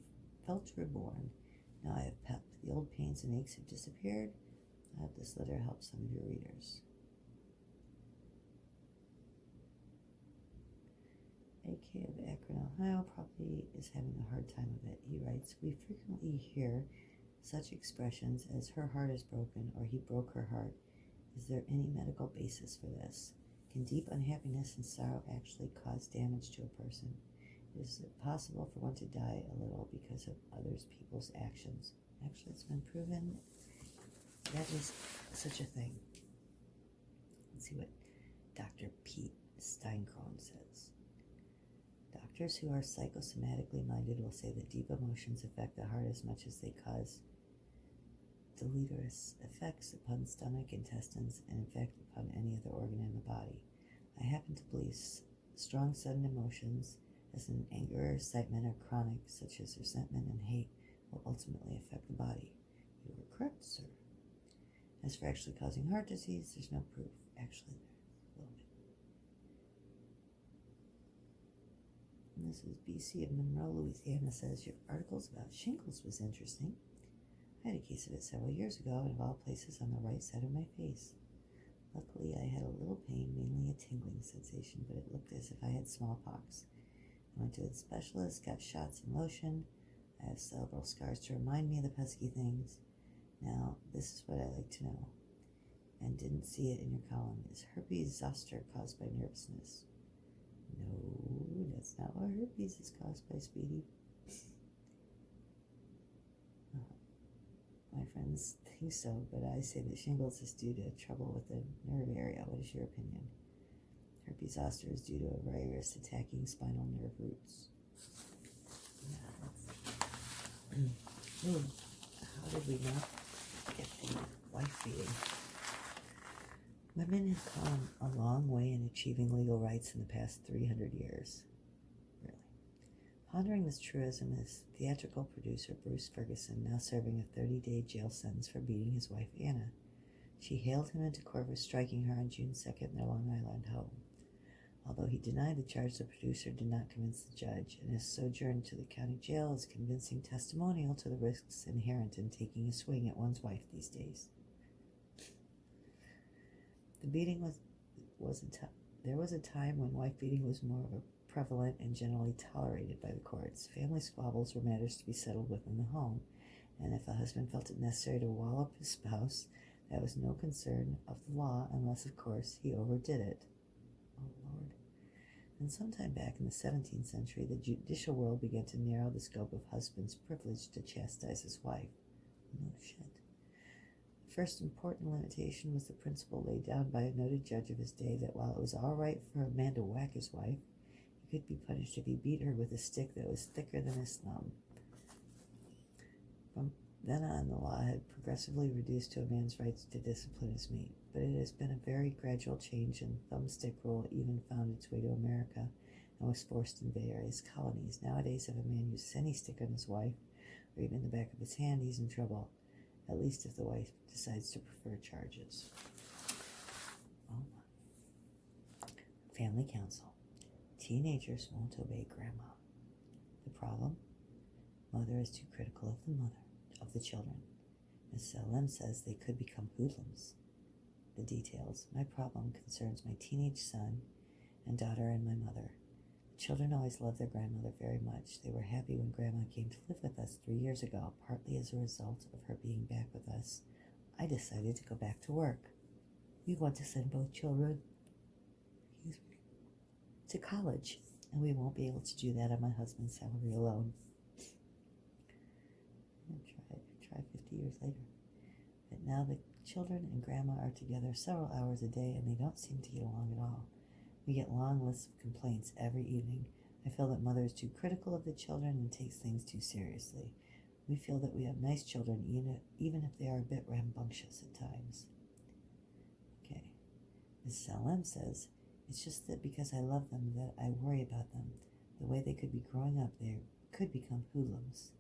felt reborn. Now I have pep. The old pains and aches have disappeared. I hope this letter helps some of your readers. AK of Akron, Ohio, probably is having a hard time of it. He writes, we frequently hear such expressions as her heart is broken or he broke her heart. Is there any medical basis for this? Can deep unhappiness and sorrow actually cause damage to a person? Is it possible for one to die a little because of others people's actions? Actually, it's been proven that is such a thing. Let's see what Dr. Pete Steinkron says. Doctors who are psychosomatically minded will say that deep emotions affect the heart as much as they cause deleterious effects upon stomach, intestines, and in fact upon any other organ in the body. I happen to believe strong sudden emotions, as in anger, excitement, or chronic, such as resentment and hate, will ultimately affect the body. You are correct, sir. As for actually causing heart disease, there's no proof. Actually, there's a little bit. And this is BC of Monroe, Louisiana, says, your articles about shingles was interesting. I had a case of it several years ago, and of all places on the right side of my face. Luckily, I had a little pain, mainly a tingling sensation, but it looked as if I had smallpox. I went to a specialist, got shots and lotion. I have several scars to remind me of the pesky things. Now, this is what I like to know, and didn't see it in your column. Is herpes zoster caused by nervousness? No, that's not what herpes is caused by, Speedy. My friends think so, but I say that shingles is due to trouble with the nerve area. What is your opinion? Herpes zoster is due to a virus attacking spinal nerve roots. Yeah, Ooh, how did we not get the wife beating? Women have come a long way in achieving legal rights in the past 300 years. Really. Pondering this truism is theatrical producer Bruce Ferguson, now serving a 30-day jail sentence for beating his wife Anna. She hailed him into court for striking her on June 2nd in their Long Island home. Although he denied the charge, the producer did not convince the judge, and his sojourn to the county jail is convincing testimonial to the risks inherent in taking a swing at one's wife these days. The beating there was a time when wife beating was more of a prevalent and generally tolerated by the courts. Family squabbles were matters to be settled within the home, and if a husband felt it necessary to wall up his spouse, that was no concern of the law unless, of course, he overdid it. Oh, Lord. And sometime back in the 17th century, the judicial world began to narrow the scope of husband's privilege to chastise his wife. No shit. The first important limitation was the principle laid down by a noted judge of his day that while it was all right for a man to whack his wife, he could be punished if he beat her with a stick that was thicker than his thumb. From then on, the law had progressively reduced to a man's rights to discipline his mate, but it has been a very gradual change, and the thumbstick rule even found its way to America and was forced in various colonies. Nowadays, if a man uses any stick on his wife, or even the back of his hand, he's in trouble, at least if the wife decides to prefer charges. Oh my. Family counsel. Teenagers won't obey grandma. The problem? Mother is too critical of the children. Miss Lim says they could become hoodlums. The details. My problem concerns my teenage son and daughter and my mother. The children always loved their grandmother very much. They were happy when grandma came to live with us 3 years ago, partly as a result of her being back with us. I decided to go back to work. We want to send both children to college, and we won't be able to do that on my husband's salary alone. Try 50 years later. But now the children and grandma are together several hours a day, and they don't seem to get along at all. We get long lists of complaints every evening. I feel that mother is too critical of the children and takes things too seriously. We feel that we have nice children, even if they are a bit rambunctious at times. Okay. Mrs. L.M. says, it's just that because I love them that I worry about them. The way they could be growing up, they could become hoodlums.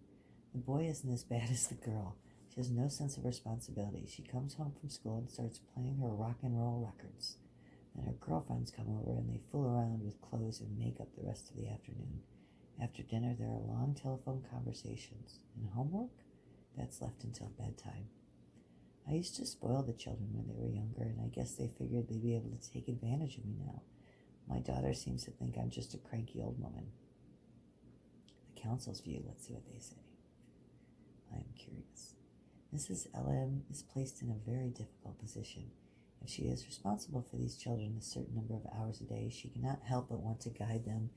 The boy isn't as bad as the girl. She has no sense of responsibility. She comes home from school and starts playing her rock and roll records. Then her girlfriends come over and they fool around with clothes and makeup the rest of the afternoon. After dinner, there are long telephone conversations. And homework? That's left until bedtime. I used to spoil the children when they were younger, and I guess they figured they'd be able to take advantage of me now. My daughter seems to think I'm just a cranky old woman. The council's view, let's see what they say. I am curious. Mrs. L.M. is placed in a very difficult position. If she is responsible for these children a certain number of hours a day, she cannot help but want to guide them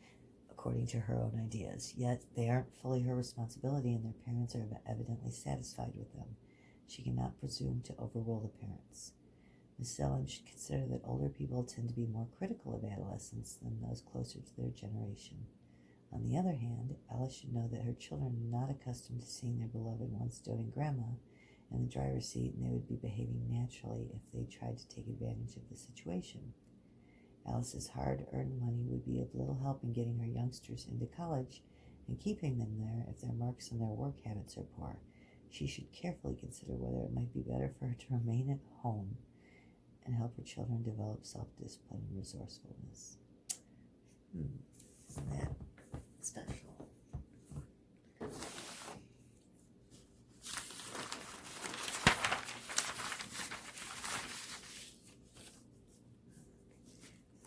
according to her own ideas. Yet they aren't fully her responsibility, and their parents are evidently satisfied with them. She cannot presume to overrule the parents. Mrs. L.M. should consider that older people tend to be more critical of adolescents than those closer to their generation. On the other hand, Alice should know that her children are not accustomed to seeing their beloved ones doting grandma in the driver's seat, and they would be behaving naturally if they tried to take advantage of the situation. Alice's hard-earned money would be of little help in getting her youngsters into college and keeping them there if their marks and their work habits are poor. She should carefully consider whether it might be better for her to remain at home and help her children develop self-discipline and resourcefulness. Isn't that special?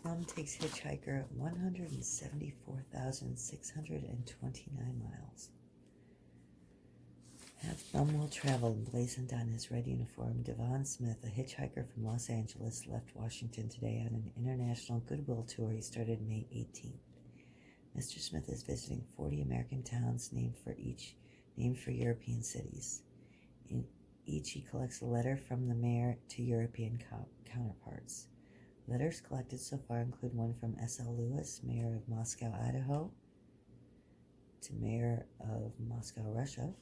Mom takes hitchhiker 174,629 miles. Half Thumb will travel emblazoned on his red uniform. Devon Smith, a hitchhiker from Los Angeles, left Washington today on an international goodwill tour he started May 18th. Mr. Smith is visiting 40 American towns named for European cities. In each, he collects a letter from the mayor to European counterparts. Letters collected so far include one from S.L. Lewis, mayor of Moscow, Idaho, to mayor of Moscow, Russia.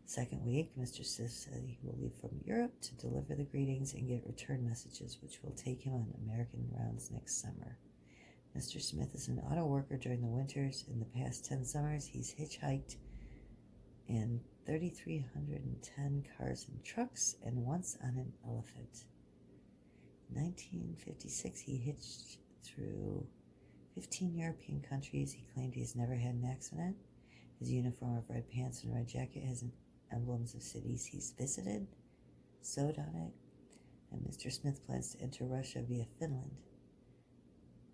Second week, Mr. Smith said he will leave from Europe to deliver the greetings and get return messages, which will take him on American rounds next summer. Mr. Smith is an auto worker during the winters. In the past 10 summers, he's hitchhiked in 3,310 cars and trucks and once on an elephant. In 1956, he hitched through 15 European countries. He claimed he has never had an accident. His uniform of red pants and red jacket has emblems of cities he's visited, sewed on it, and Mr. Smith plans to enter Russia via Finland.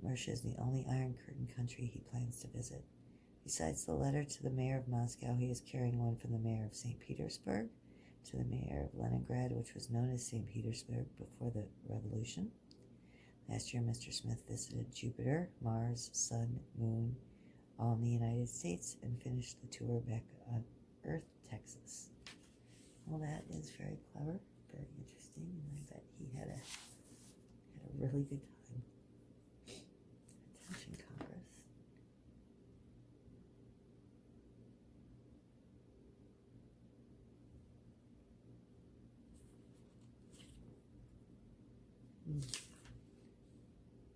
Russia is the only Iron Curtain country he plans to visit. Besides the letter to the mayor of Moscow, he is carrying one from the mayor of St. Petersburg to the mayor of Leningrad, which was known as St. Petersburg before the revolution. Last year, Mr. Smith visited Jupiter, Mars, Sun, Moon, all in the United States, and finished the tour back on Earth, Texas. Well, that is very clever, very interesting, and I bet he had a really good time. Attention, Congress.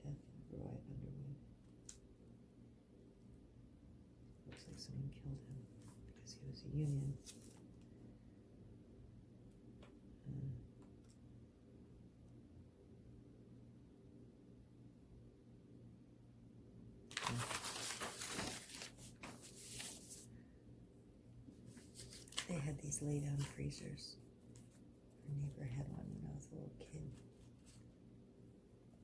Death of Roy Underwood. Looks like someone killed him because he was a Union. They had these lay-down freezers. Our neighbor had one when I was a little kid.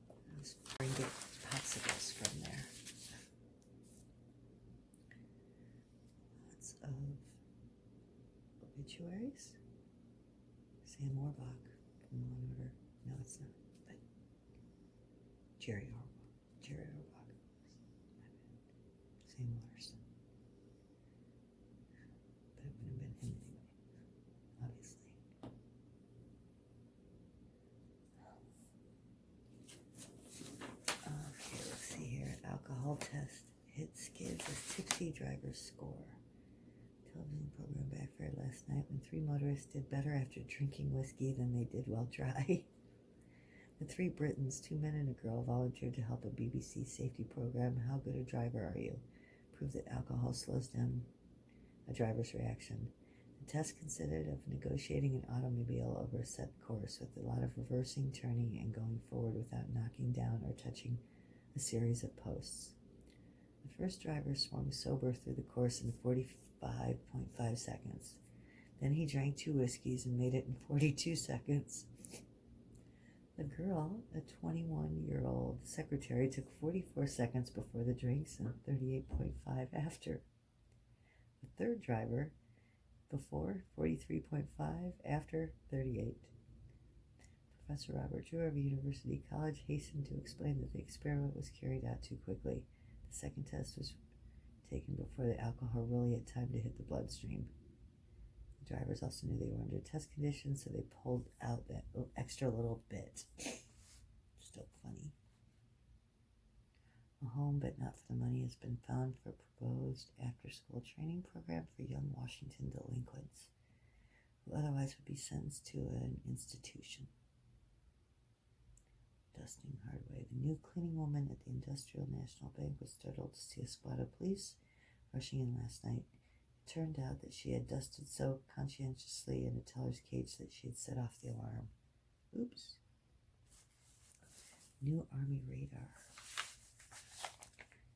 I was trying to get popsicles from there. Lots of obituaries. Sam Orbach from Law and Order. No, it's not. But Jerry Orbach. Sam Waterston. But it wouldn't have been him anyway, obviously. Okay, let's see here. Alcohol test Hit skids as tipsy drivers score. Television program backfired last night when 3 motorists did better after drinking whiskey than they did while dry. The 3 Britons, 2 men and a girl, volunteered to help a BBC safety program. How good a driver are you? Proved that alcohol slows down a driver's reaction. The test consisted of negotiating an automobile over a set course with a lot of reversing, turning, and going forward without knocking down or touching a series of posts. The first driver swung sober through the course in 45.5 seconds. Then he drank 2 whiskeys and made it in 42 seconds. The girl, a 21-year-old secretary, took 44 seconds before the drinks and 38.5 after. The third driver, before 43.5, after 38. Professor Robert Drewer of University College hastened to explain that the experiment was carried out too quickly. The second test was taken before the alcohol really had time to hit the bloodstream. The drivers also knew they were under test conditions, so they pulled out that extra little bit. Still funny. A home, but not for the money, has been found for a proposed after-school training program for young Washington delinquents who otherwise would be sentenced to an institution. Dusting Hardway. The new cleaning woman at the Industrial National Bank was startled to see a squad of police rushing in last night. It turned out that she had dusted so conscientiously in a teller's cage that she had set off the alarm. Oops. New Army radar.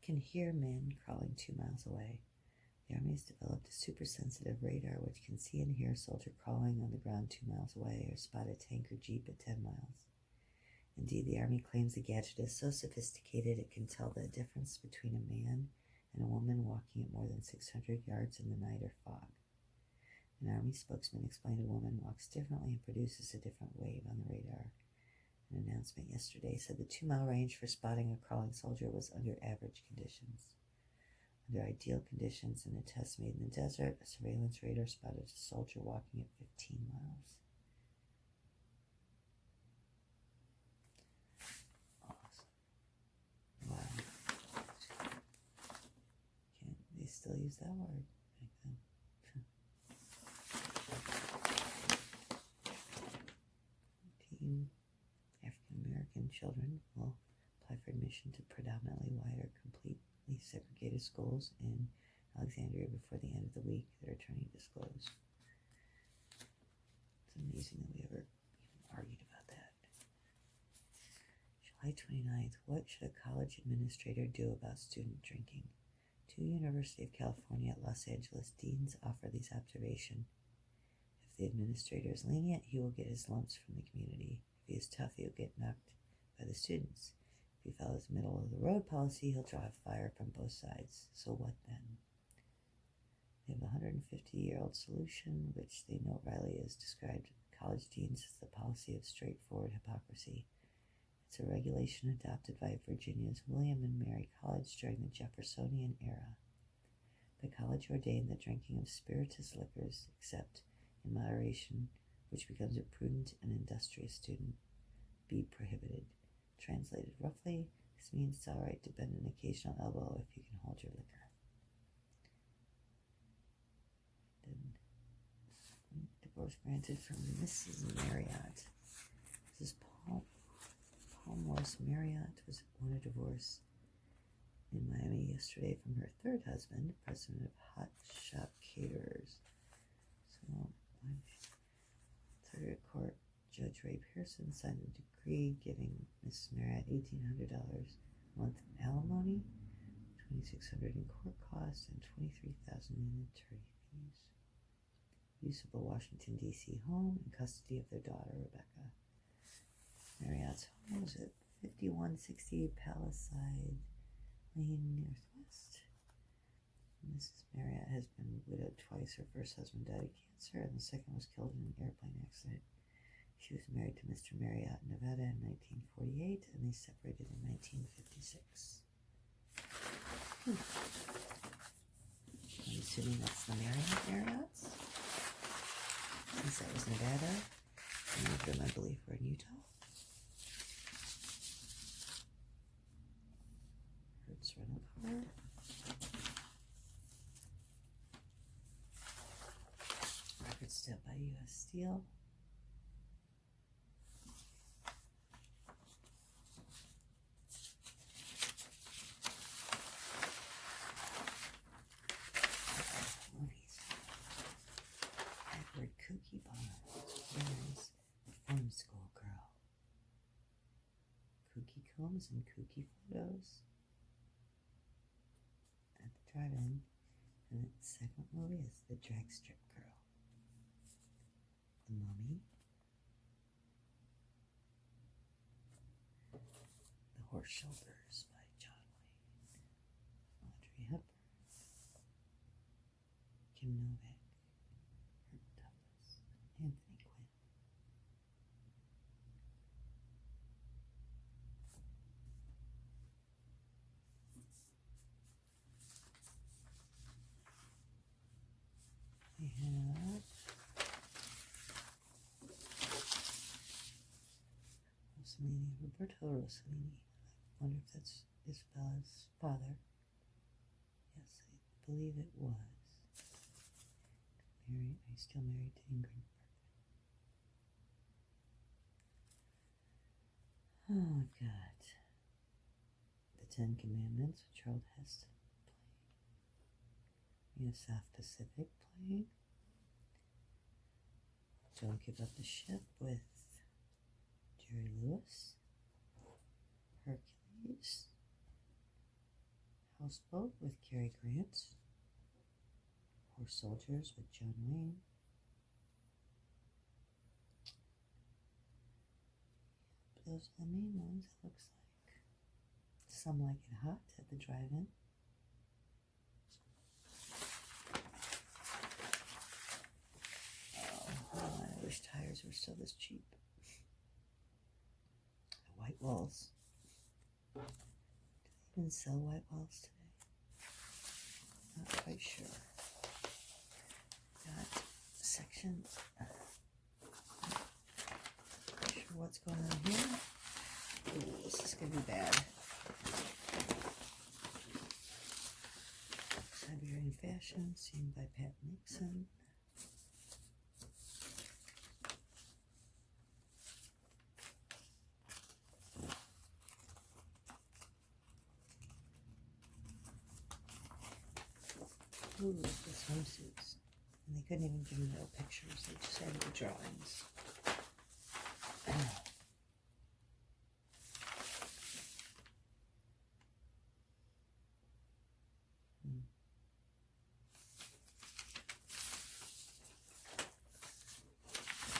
Can hear men crawling 2 miles away. The Army has developed a super-sensitive radar which can see and hear a soldier crawling on the ground 2 miles away or spot a tank or jeep at 10 miles. Indeed, the Army claims the gadget is so sophisticated it can tell the difference between a man and a woman walking at more than 600 yards in the night or fog. An Army spokesman explained a woman walks differently and produces a different wave on the radar. An announcement yesterday said the 2-mile range for spotting a crawling soldier was under average conditions. Under ideal conditions, in a test made in the desert, a surveillance radar spotted a soldier walking at 15 miles. Awesome. Wow. They still use that word back then. African-American children will apply for admission to predominantly white or completely segregated schools in Alexandria before the end of the week. Their attorney disclosed. It's amazing that we ever even argued about that. July 29th. What should a college administrator do about student drinking? 2 University of California at Los Angeles deans offer these observations. If the administrator is lenient, he will get his lumps from the community. If he is tough, he'll get knocked by the students. If he follows middle-of-the-road policy, he'll draw fire from both sides. So what then? They have a 150-year-old solution, which they note Riley has described college deans as the policy of straightforward hypocrisy. It's a regulation adopted by Virginia's William and Mary College during the Jeffersonian era. The college ordained the drinking of spirituous liquors, except in moderation, which becomes a prudent and industrious student, be prohibited. Translated roughly, this means it's all right to bend an occasional elbow if you can hold your liquor. Then, divorce granted from Mrs. Marriott. Mrs. Paul Morris Marriott was won a divorce in Miami yesterday from her third husband, president of Hot Shop Caterers. So, Third Court Judge Ray Pearson signed a decree giving Mrs. Marriott $1,800 a month in alimony, $2,600 in court costs, and $23,000 in attorney fees. Use of a Washington, D.C. home and custody of their daughter, Rebecca. Marriott's home was at 5160 Palisade Lane, Northwest. Mrs. Marriott has been widowed twice. Her first husband died of cancer, and the second was killed in an airplane accident. She was married to Mr. Marriott in Nevada in 1948, and they separated in 1956. I'm assuming that's the Marriotts. Since that was Nevada, many of them, I believe, were in Utah. Hertz rental car. Steel. Movies. Edward Cookie Bar marries reform school girl. Kooky combs and kooky photos at the drive-in. And the second movie is The Drag Strip Girl. The Mummy. The Horse Shoulders by John Wayne. Audrey Hepburn. Kim Novak. Herpes. Anthony Quinn. We have Rossellini, Roberto Rossellini. I wonder if that's Isabella's father. Yes, I believe it was. Are you still married to Ingrid Bergman? Oh, I've got The Ten Commandments with Charles Heston playing. We have South Pacific playing. Don't Give Up the Ship with Jerry Lewis. Hercules. Houseboat with Cary Grant. Horse Soldiers with John Wayne. Those are the main ones, it looks like. Some Like It Hot at the drive-in. Oh, I wish tires were still this cheap. White walls. Do they even sell white walls today? Not quite sure. Got sections. Not sure what's going on here. Ooh, this is going to be bad. Siberian Fashion, seen by Pat Nixon. Ooh, the swimsuits. And they couldn't even give me no pictures, they just had the drawings.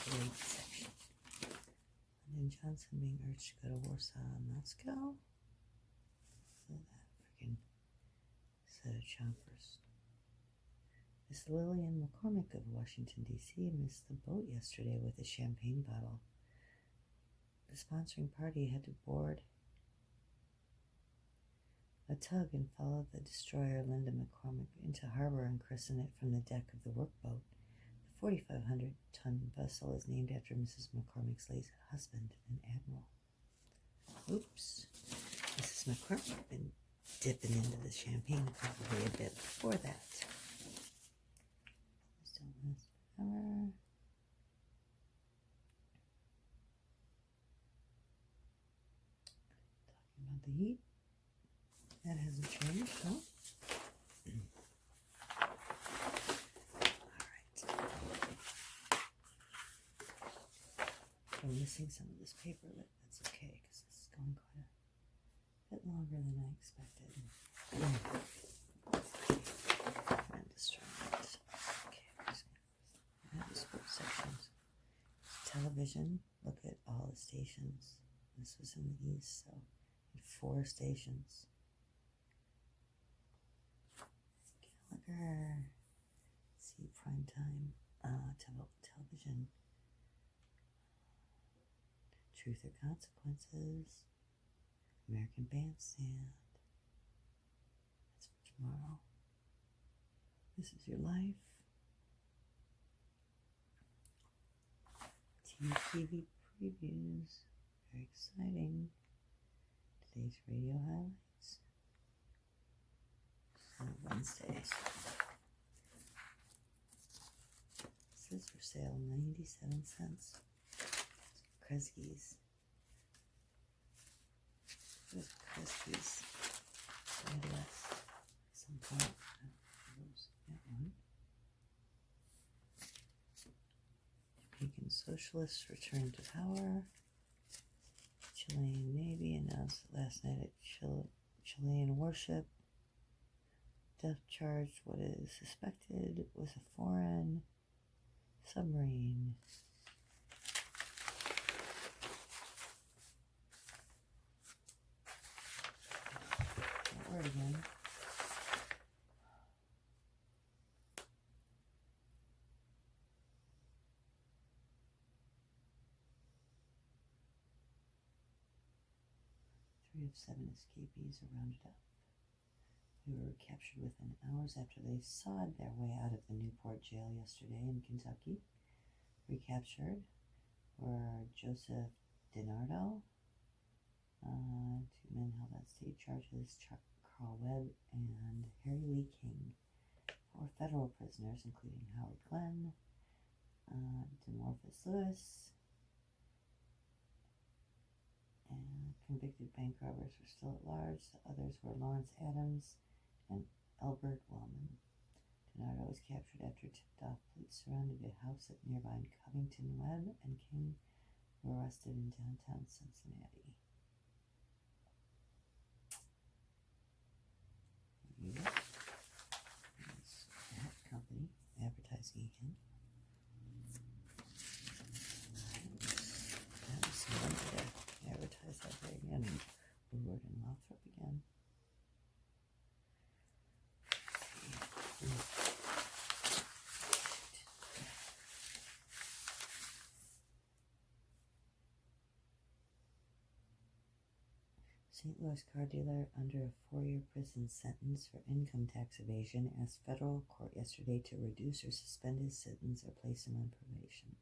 Great section. Lyndon Johnson being urged to go to Warsaw, Moscow. Look at that freaking set of chompers. Miss Lillian McCormick of Washington, D.C. missed the boat yesterday with a champagne bottle. The sponsoring party had to board a tug and follow the destroyer Linda McCormick into harbor and christen it from the deck of the workboat. The 4,500-ton vessel is named after Mrs. McCormick's late husband, an admiral. Oops. Mrs. McCormick had been dipping into the champagne probably a bit before that. Still last forever. Talking about the heat. That hasn't changed, huh? I'm missing some of this paper, but that's okay because this is going quite a bit longer than I expected. And destroy it. Okay, I have the sports sections. Television, look at all the stations. This was in the east, so 4 stations. Gallagher. See primetime television. Truth or Consequences, American Bandstand, that's for tomorrow. This Is Your Life, TV previews, very exciting. Today's radio highlights, Wednesdays. glasses for sale, 97 cents. Kresge's. What is Kresge's? Midwest. Some point. That one. Jamaican socialists return to power. Chilean Navy announced last night at Chilean warship. Death charge what is suspected was a foreign submarine. That word again. Three of 7 escapees are rounded up. They were captured within hours after they sawed their way out of the Newport jail yesterday in Kentucky. Recaptured were Joseph DiNardo, 2 men held at state charges, Carl Webb and Harry Lee King. 4 federal prisoners, including Howard Glenn, DeMorphus Lewis, and convicted bank robbers were still at large. The others were Lawrence Adams and Albert Wellman. DiNardo was captured after tipped off police surrounded a house at nearby Covington. Webb and King were arrested in downtown Cincinnati. That's that company advertising again. That was someone to advertise that day again. Woodward and Lothrop again. St. Louis car dealer under a 4-year prison sentence for income tax evasion asked federal court yesterday to reduce or suspend his sentence or place him on probation.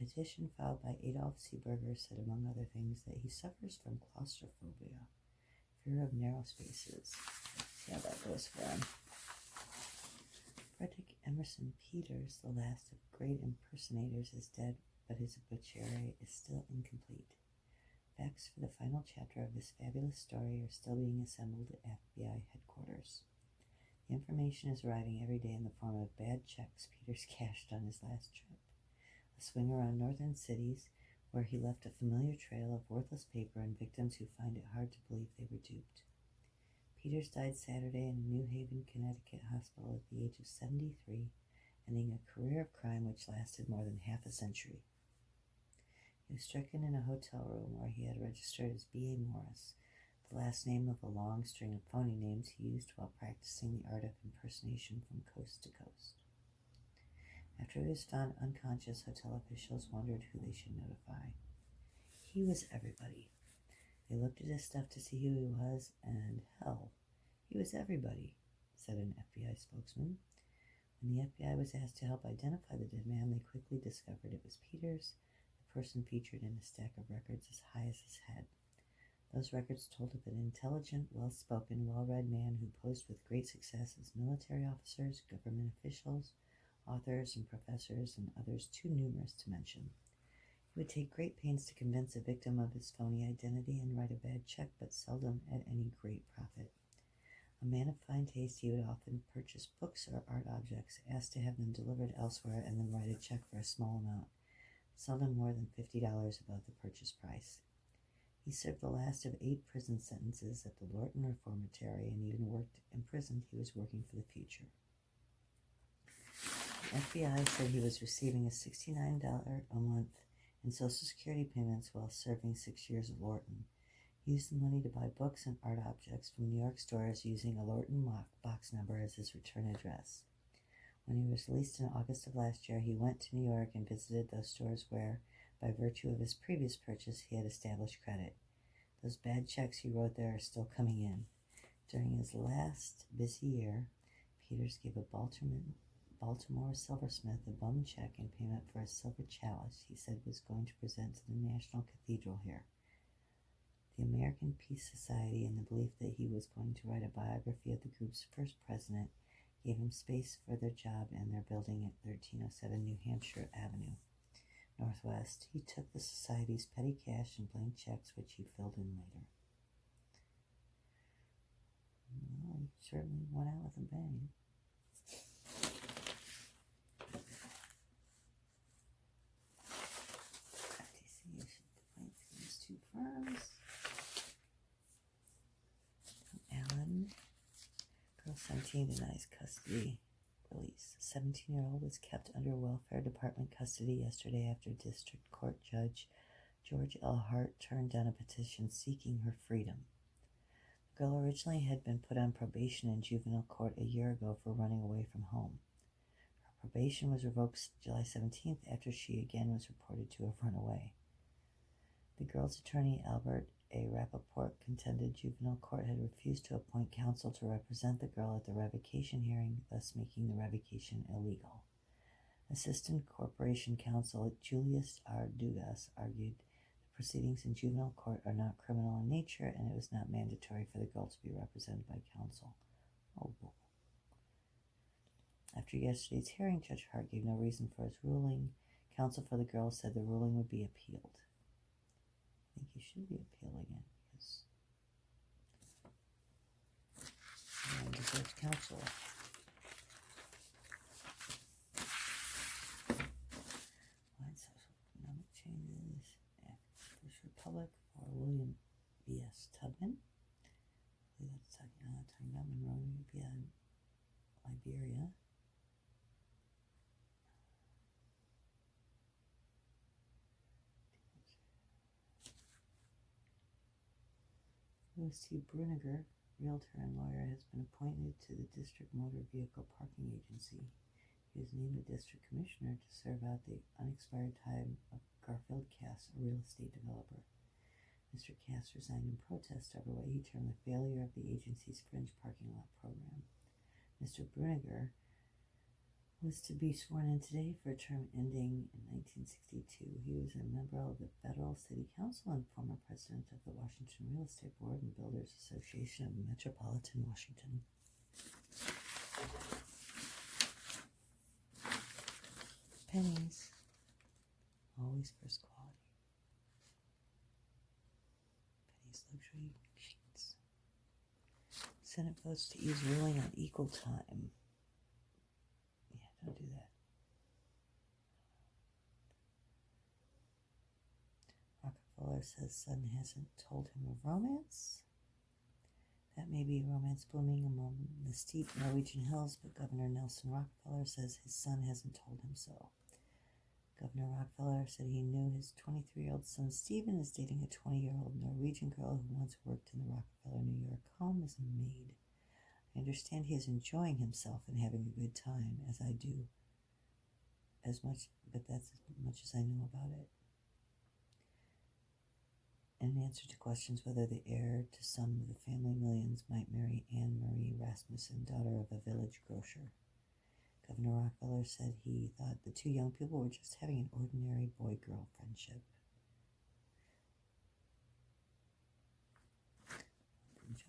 A petition filed by Adolf Seeberger said, among other things, that he suffers from claustrophobia, fear of narrow spaces. See how that goes for him. Frederick Emerson Peters, the last of great impersonators, is dead, but his obituary is still incomplete. Facts for the final chapter of this fabulous story are still being assembled at FBI headquarters. The information is arriving every day in the form of bad checks Peters cashed on his last trip. A swing around northern cities where he left a familiar trail of worthless paper and victims who find it hard to believe they were duped. Peters died Saturday in a New Haven, Connecticut hospital at the age of 73, ending a career of crime which lasted more than half a century. He was stricken in a hotel room where he had registered as B.A. Morris, the last name of a long string of phony names he used while practicing the art of impersonation from coast to coast. After he was found unconscious, hotel officials wondered who they should notify. He was everybody. They looked at his stuff to see who he was, and hell, he was everybody, said an FBI spokesman. When the FBI was asked to help identify the dead man, they quickly discovered it was Peters, the person featured in a stack of records as high as his head. Those records told of an intelligent, well-spoken, well-read man who posed with great success as military officers, government officials, authors, and professors, and others too numerous to mention. He would take great pains to convince a victim of his phony identity and write a bad check, but seldom at any great profit. A man of fine taste, he would often purchase books or art objects, ask to have them delivered elsewhere, and then write a check for a small amount, seldom more than $50 above the purchase price. He served the last of 8 prison sentences at the Lorton Reformatory and even worked in prison. He was working for the future. The FBI said he was receiving a $69 a month in Social Security payments while serving 6 years at Lorton. He used the money to buy books and art objects from New York stores using a Lorton box number as his return address. When he was released in August of last year, he went to New York and visited those stores where, by virtue of his previous purchase, he had established credit. Those bad checks he wrote there are still coming in. During his last busy year, Peters gave a Baltimore silversmith a bum check in payment for a silver chalice he said was going to present to the National Cathedral here. The American Peace Society, in the belief that he was going to write a biography of the group's first president, gave him space for their job and their building at 1307 New Hampshire Avenue, Northwest. He took the society's petty cash and blank checks, which he filled in later. Well, he certainly went out with a bang. FTC issued complaints against 2 firms. Allen, girl 17 denies custody release. The 17-year-old was kept under Welfare Department custody yesterday after District Court Judge George L. Hart turned down a petition seeking her freedom. The girl originally had been put on probation in juvenile court a year ago for running away from home. Her probation was revoked July 17th after she again was reported to have run away. The girl's attorney, Albert A. Rappaport, contended juvenile court had refused to appoint counsel to represent the girl at the revocation hearing, thus making the revocation illegal. Assistant Corporation Counsel Julius R. Dugas argued the proceedings in juvenile court are not criminal in nature and it was not mandatory for the girl to be represented by counsel. Oh, boy. After yesterday's hearing, Judge Hart gave no reason for his ruling. Counsel for the girl said the ruling would be appealed. I think he should be appealing it because he deserves counsel. Wide socioeconomic changes at First Republic for William B.S. Tubman. I believe that's talking about Monrovia and Liberia. Louis T. Bruniger, realtor and lawyer, has been appointed to the District Motor Vehicle Parking Agency. He was named the District Commissioner to serve out the unexpired time of Garfield Cass, a real estate developer. Mr. Cass resigned in protest over what he termed the failure of the agency's fringe parking lot program. Mr. Bruniger was to be sworn in today for a term ending in 1962. He was a member of the Federal City Council and former president of the Washington Real Estate Board and Builders Association of Metropolitan Washington. Pennies, always first quality. Pennies luxury sheets. Senate votes to ease ruling on equal time. Don't do that. Rockefeller says son hasn't told him of romance. That may be romance blooming among the steep Norwegian hills, but Governor Nelson Rockefeller says his son hasn't told him so. Governor Rockefeller said he knew his 23-year-old son Stephen is dating a 20-year-old Norwegian girl who once worked in the Rockefeller New York home as a maid. I understand he is enjoying himself and having a good time, as I do, but that's as much as I know about it. In answer to questions whether the heir to some of the family millions might marry Anne Marie Rasmussen, daughter of a village grocer, Governor Rockefeller said he thought the 2 young people were just having an ordinary boy-girl friendship.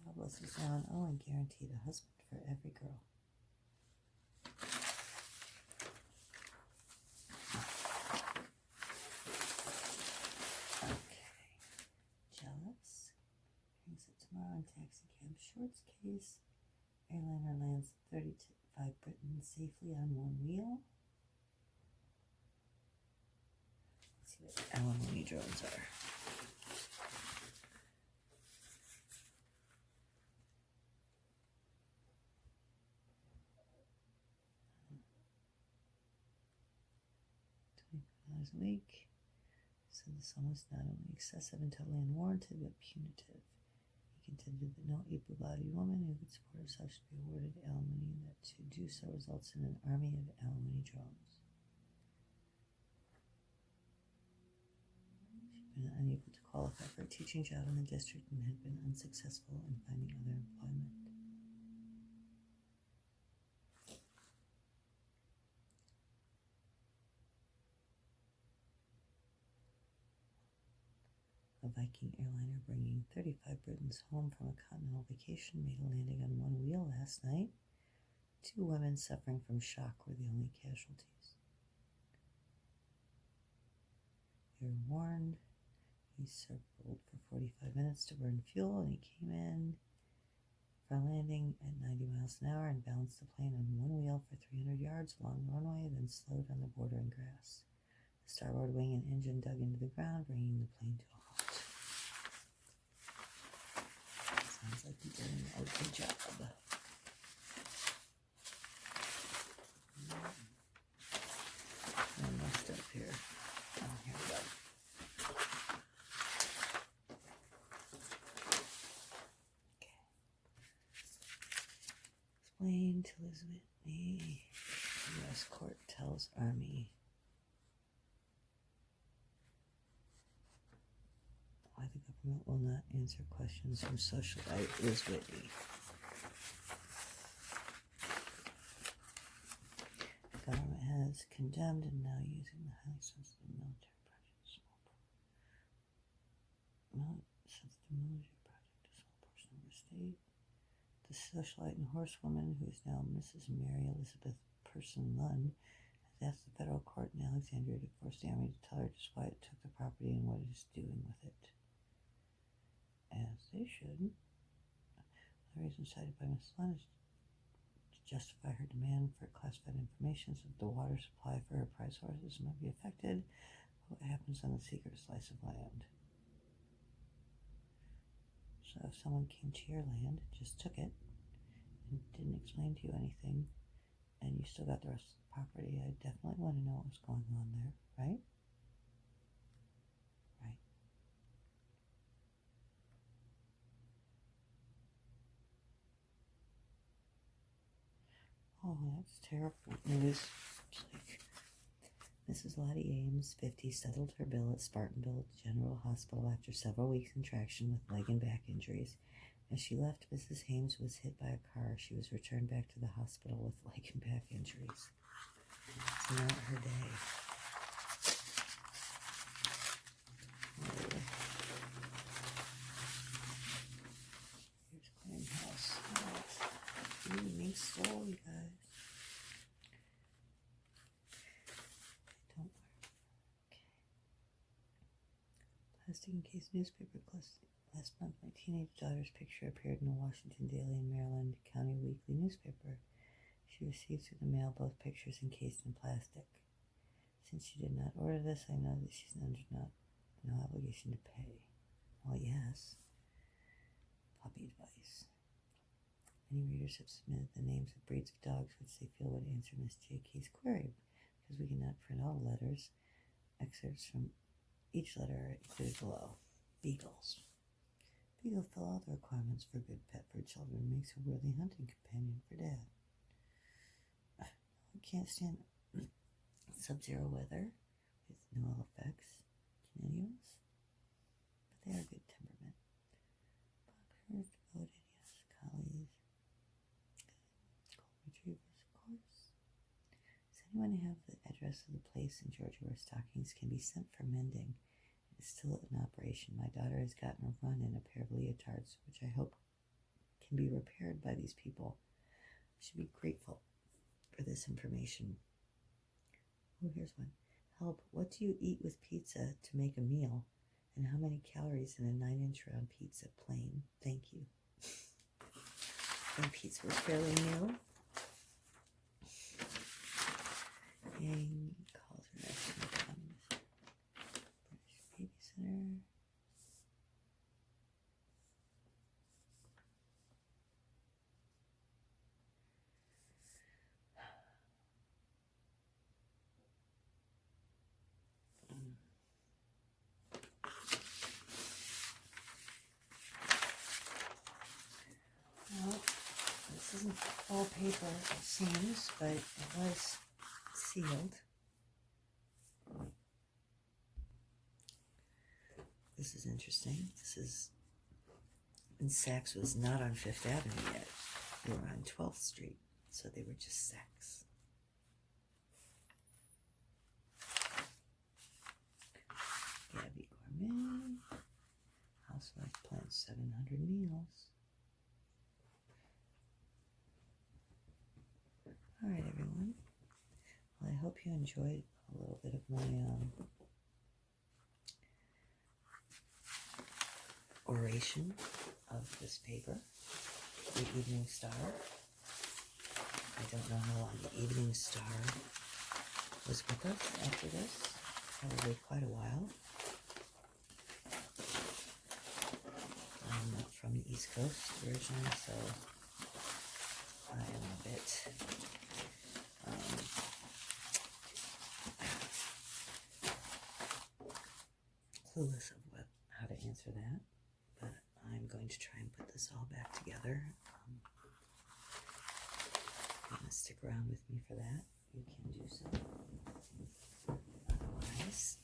Jobless is now an Owen guaranteed a husband for every girl. Okay. Jealous. Brings it tomorrow in taxi cab shorts case. Airliner lands 35 Britain safely on one wheel. Let's see what alimony drones are. $20 a week. So the sum was not only excessive and totally unwarranted, but punitive. He contended that no able-bodied woman who could support herself should be awarded alimony, and that to do so results in an army of alimony drones. She'd been unable to qualify for a teaching job in the district and had been unsuccessful in finding other employment. A Viking airliner bringing 35 Britons home from a continental vacation made a landing on one wheel last night. 2 women suffering from shock were the only casualties. They were warned. He circled for 45 minutes to burn fuel, and he came in for a landing at 90 miles an hour and balanced the plane on one wheel for 300 yards along the runway, then slowed on the bordering grass. The starboard wing and engine dug into the ground, bringing the plane to a halt. Sounds like he did an okay job. I messed up here. Oh, here we go. Explain to Liz Whitney. U.S. court tells Army why the government will not answer questions from socialite Liz Whitney. The government has condemned and now using the highly sensitive military project to small portion of her state. The socialite and horsewoman, who is now Mrs. Mary Elizabeth Person Lunn, has asked the federal court in Alexandria to force the Army to tell her just why it took the property and what it is doing with it. As they should. The reason cited by Ms. Lunn is to justify her demand for classified information so that the water supply for her prize horses might be affected by what happens on the secret slice of land. So if someone came to your land, just took it, and didn't explain to you anything, and you still got the rest of the property, I definitely want to know what's going on there, right? Right. Oh, that's terrible news. It's like Mrs. Lottie Ames, 50, settled her bill at Spartanville General Hospital after several weeks in traction with leg and back injuries. As she left, Mrs. Ames was hit by a car. She was returned back to the hospital with leg and back injuries. It's not her day. Here's Clearinghouse. Ooh, mink stole, you guys. Don't worry. Okay. Plastic encased newspaper cluster. Last month, my teenage daughter's picture appeared in the Washington Daily and Maryland County Weekly newspaper. She received through the mail both pictures encased in plastic. Since she did not order this, I know that she's under no obligation to pay. Well, yes. Puppy advice. Many readers have submitted the names of breeds of dogs which they feel would answer Miss J.K.'s query. Because we cannot print all the letters, excerpts from each letter are included below. Beagles. Beagle fill all the requirements for a good pet for children and makes a worthy hunting companion for Dad. I can't stand sub-zero weather with no ill effects. Continuous. But they are good temperament. Popular, devoted, yes, collies. Golden retrievers, of course. Does anyone have the address of the place in Georgia where stockings can be sent for mending? Is still in operation. My daughter has gotten a run in a pair of leotards, which I hope can be repaired by these people. I should be grateful for this information. Oh, here's one. Help, what do you eat with pizza to make a meal? And how many calories in a 9-inch round pizza plain? Thank you. And pizza was fairly new. And calls her next to the babysitter. Well, this isn't all paper, it seems, but it was sealed. This is interesting. This is when Saks was not on Fifth Avenue yet. They were on 12th Street, so they were just Saks. Gabby Gourmet. Housewife plans 700 meals. Alright, everyone. Well, I hope you enjoyed a little bit of my oration of this paper, The Evening Star. I don't know how long The Evening Star was with us after this. Probably quite a while. I'm not from the East Coast originally, so I am a bit clueless of how to answer that, but I'm going to try and put this all back together. If you want to stick around with me for that, you can do so. Otherwise,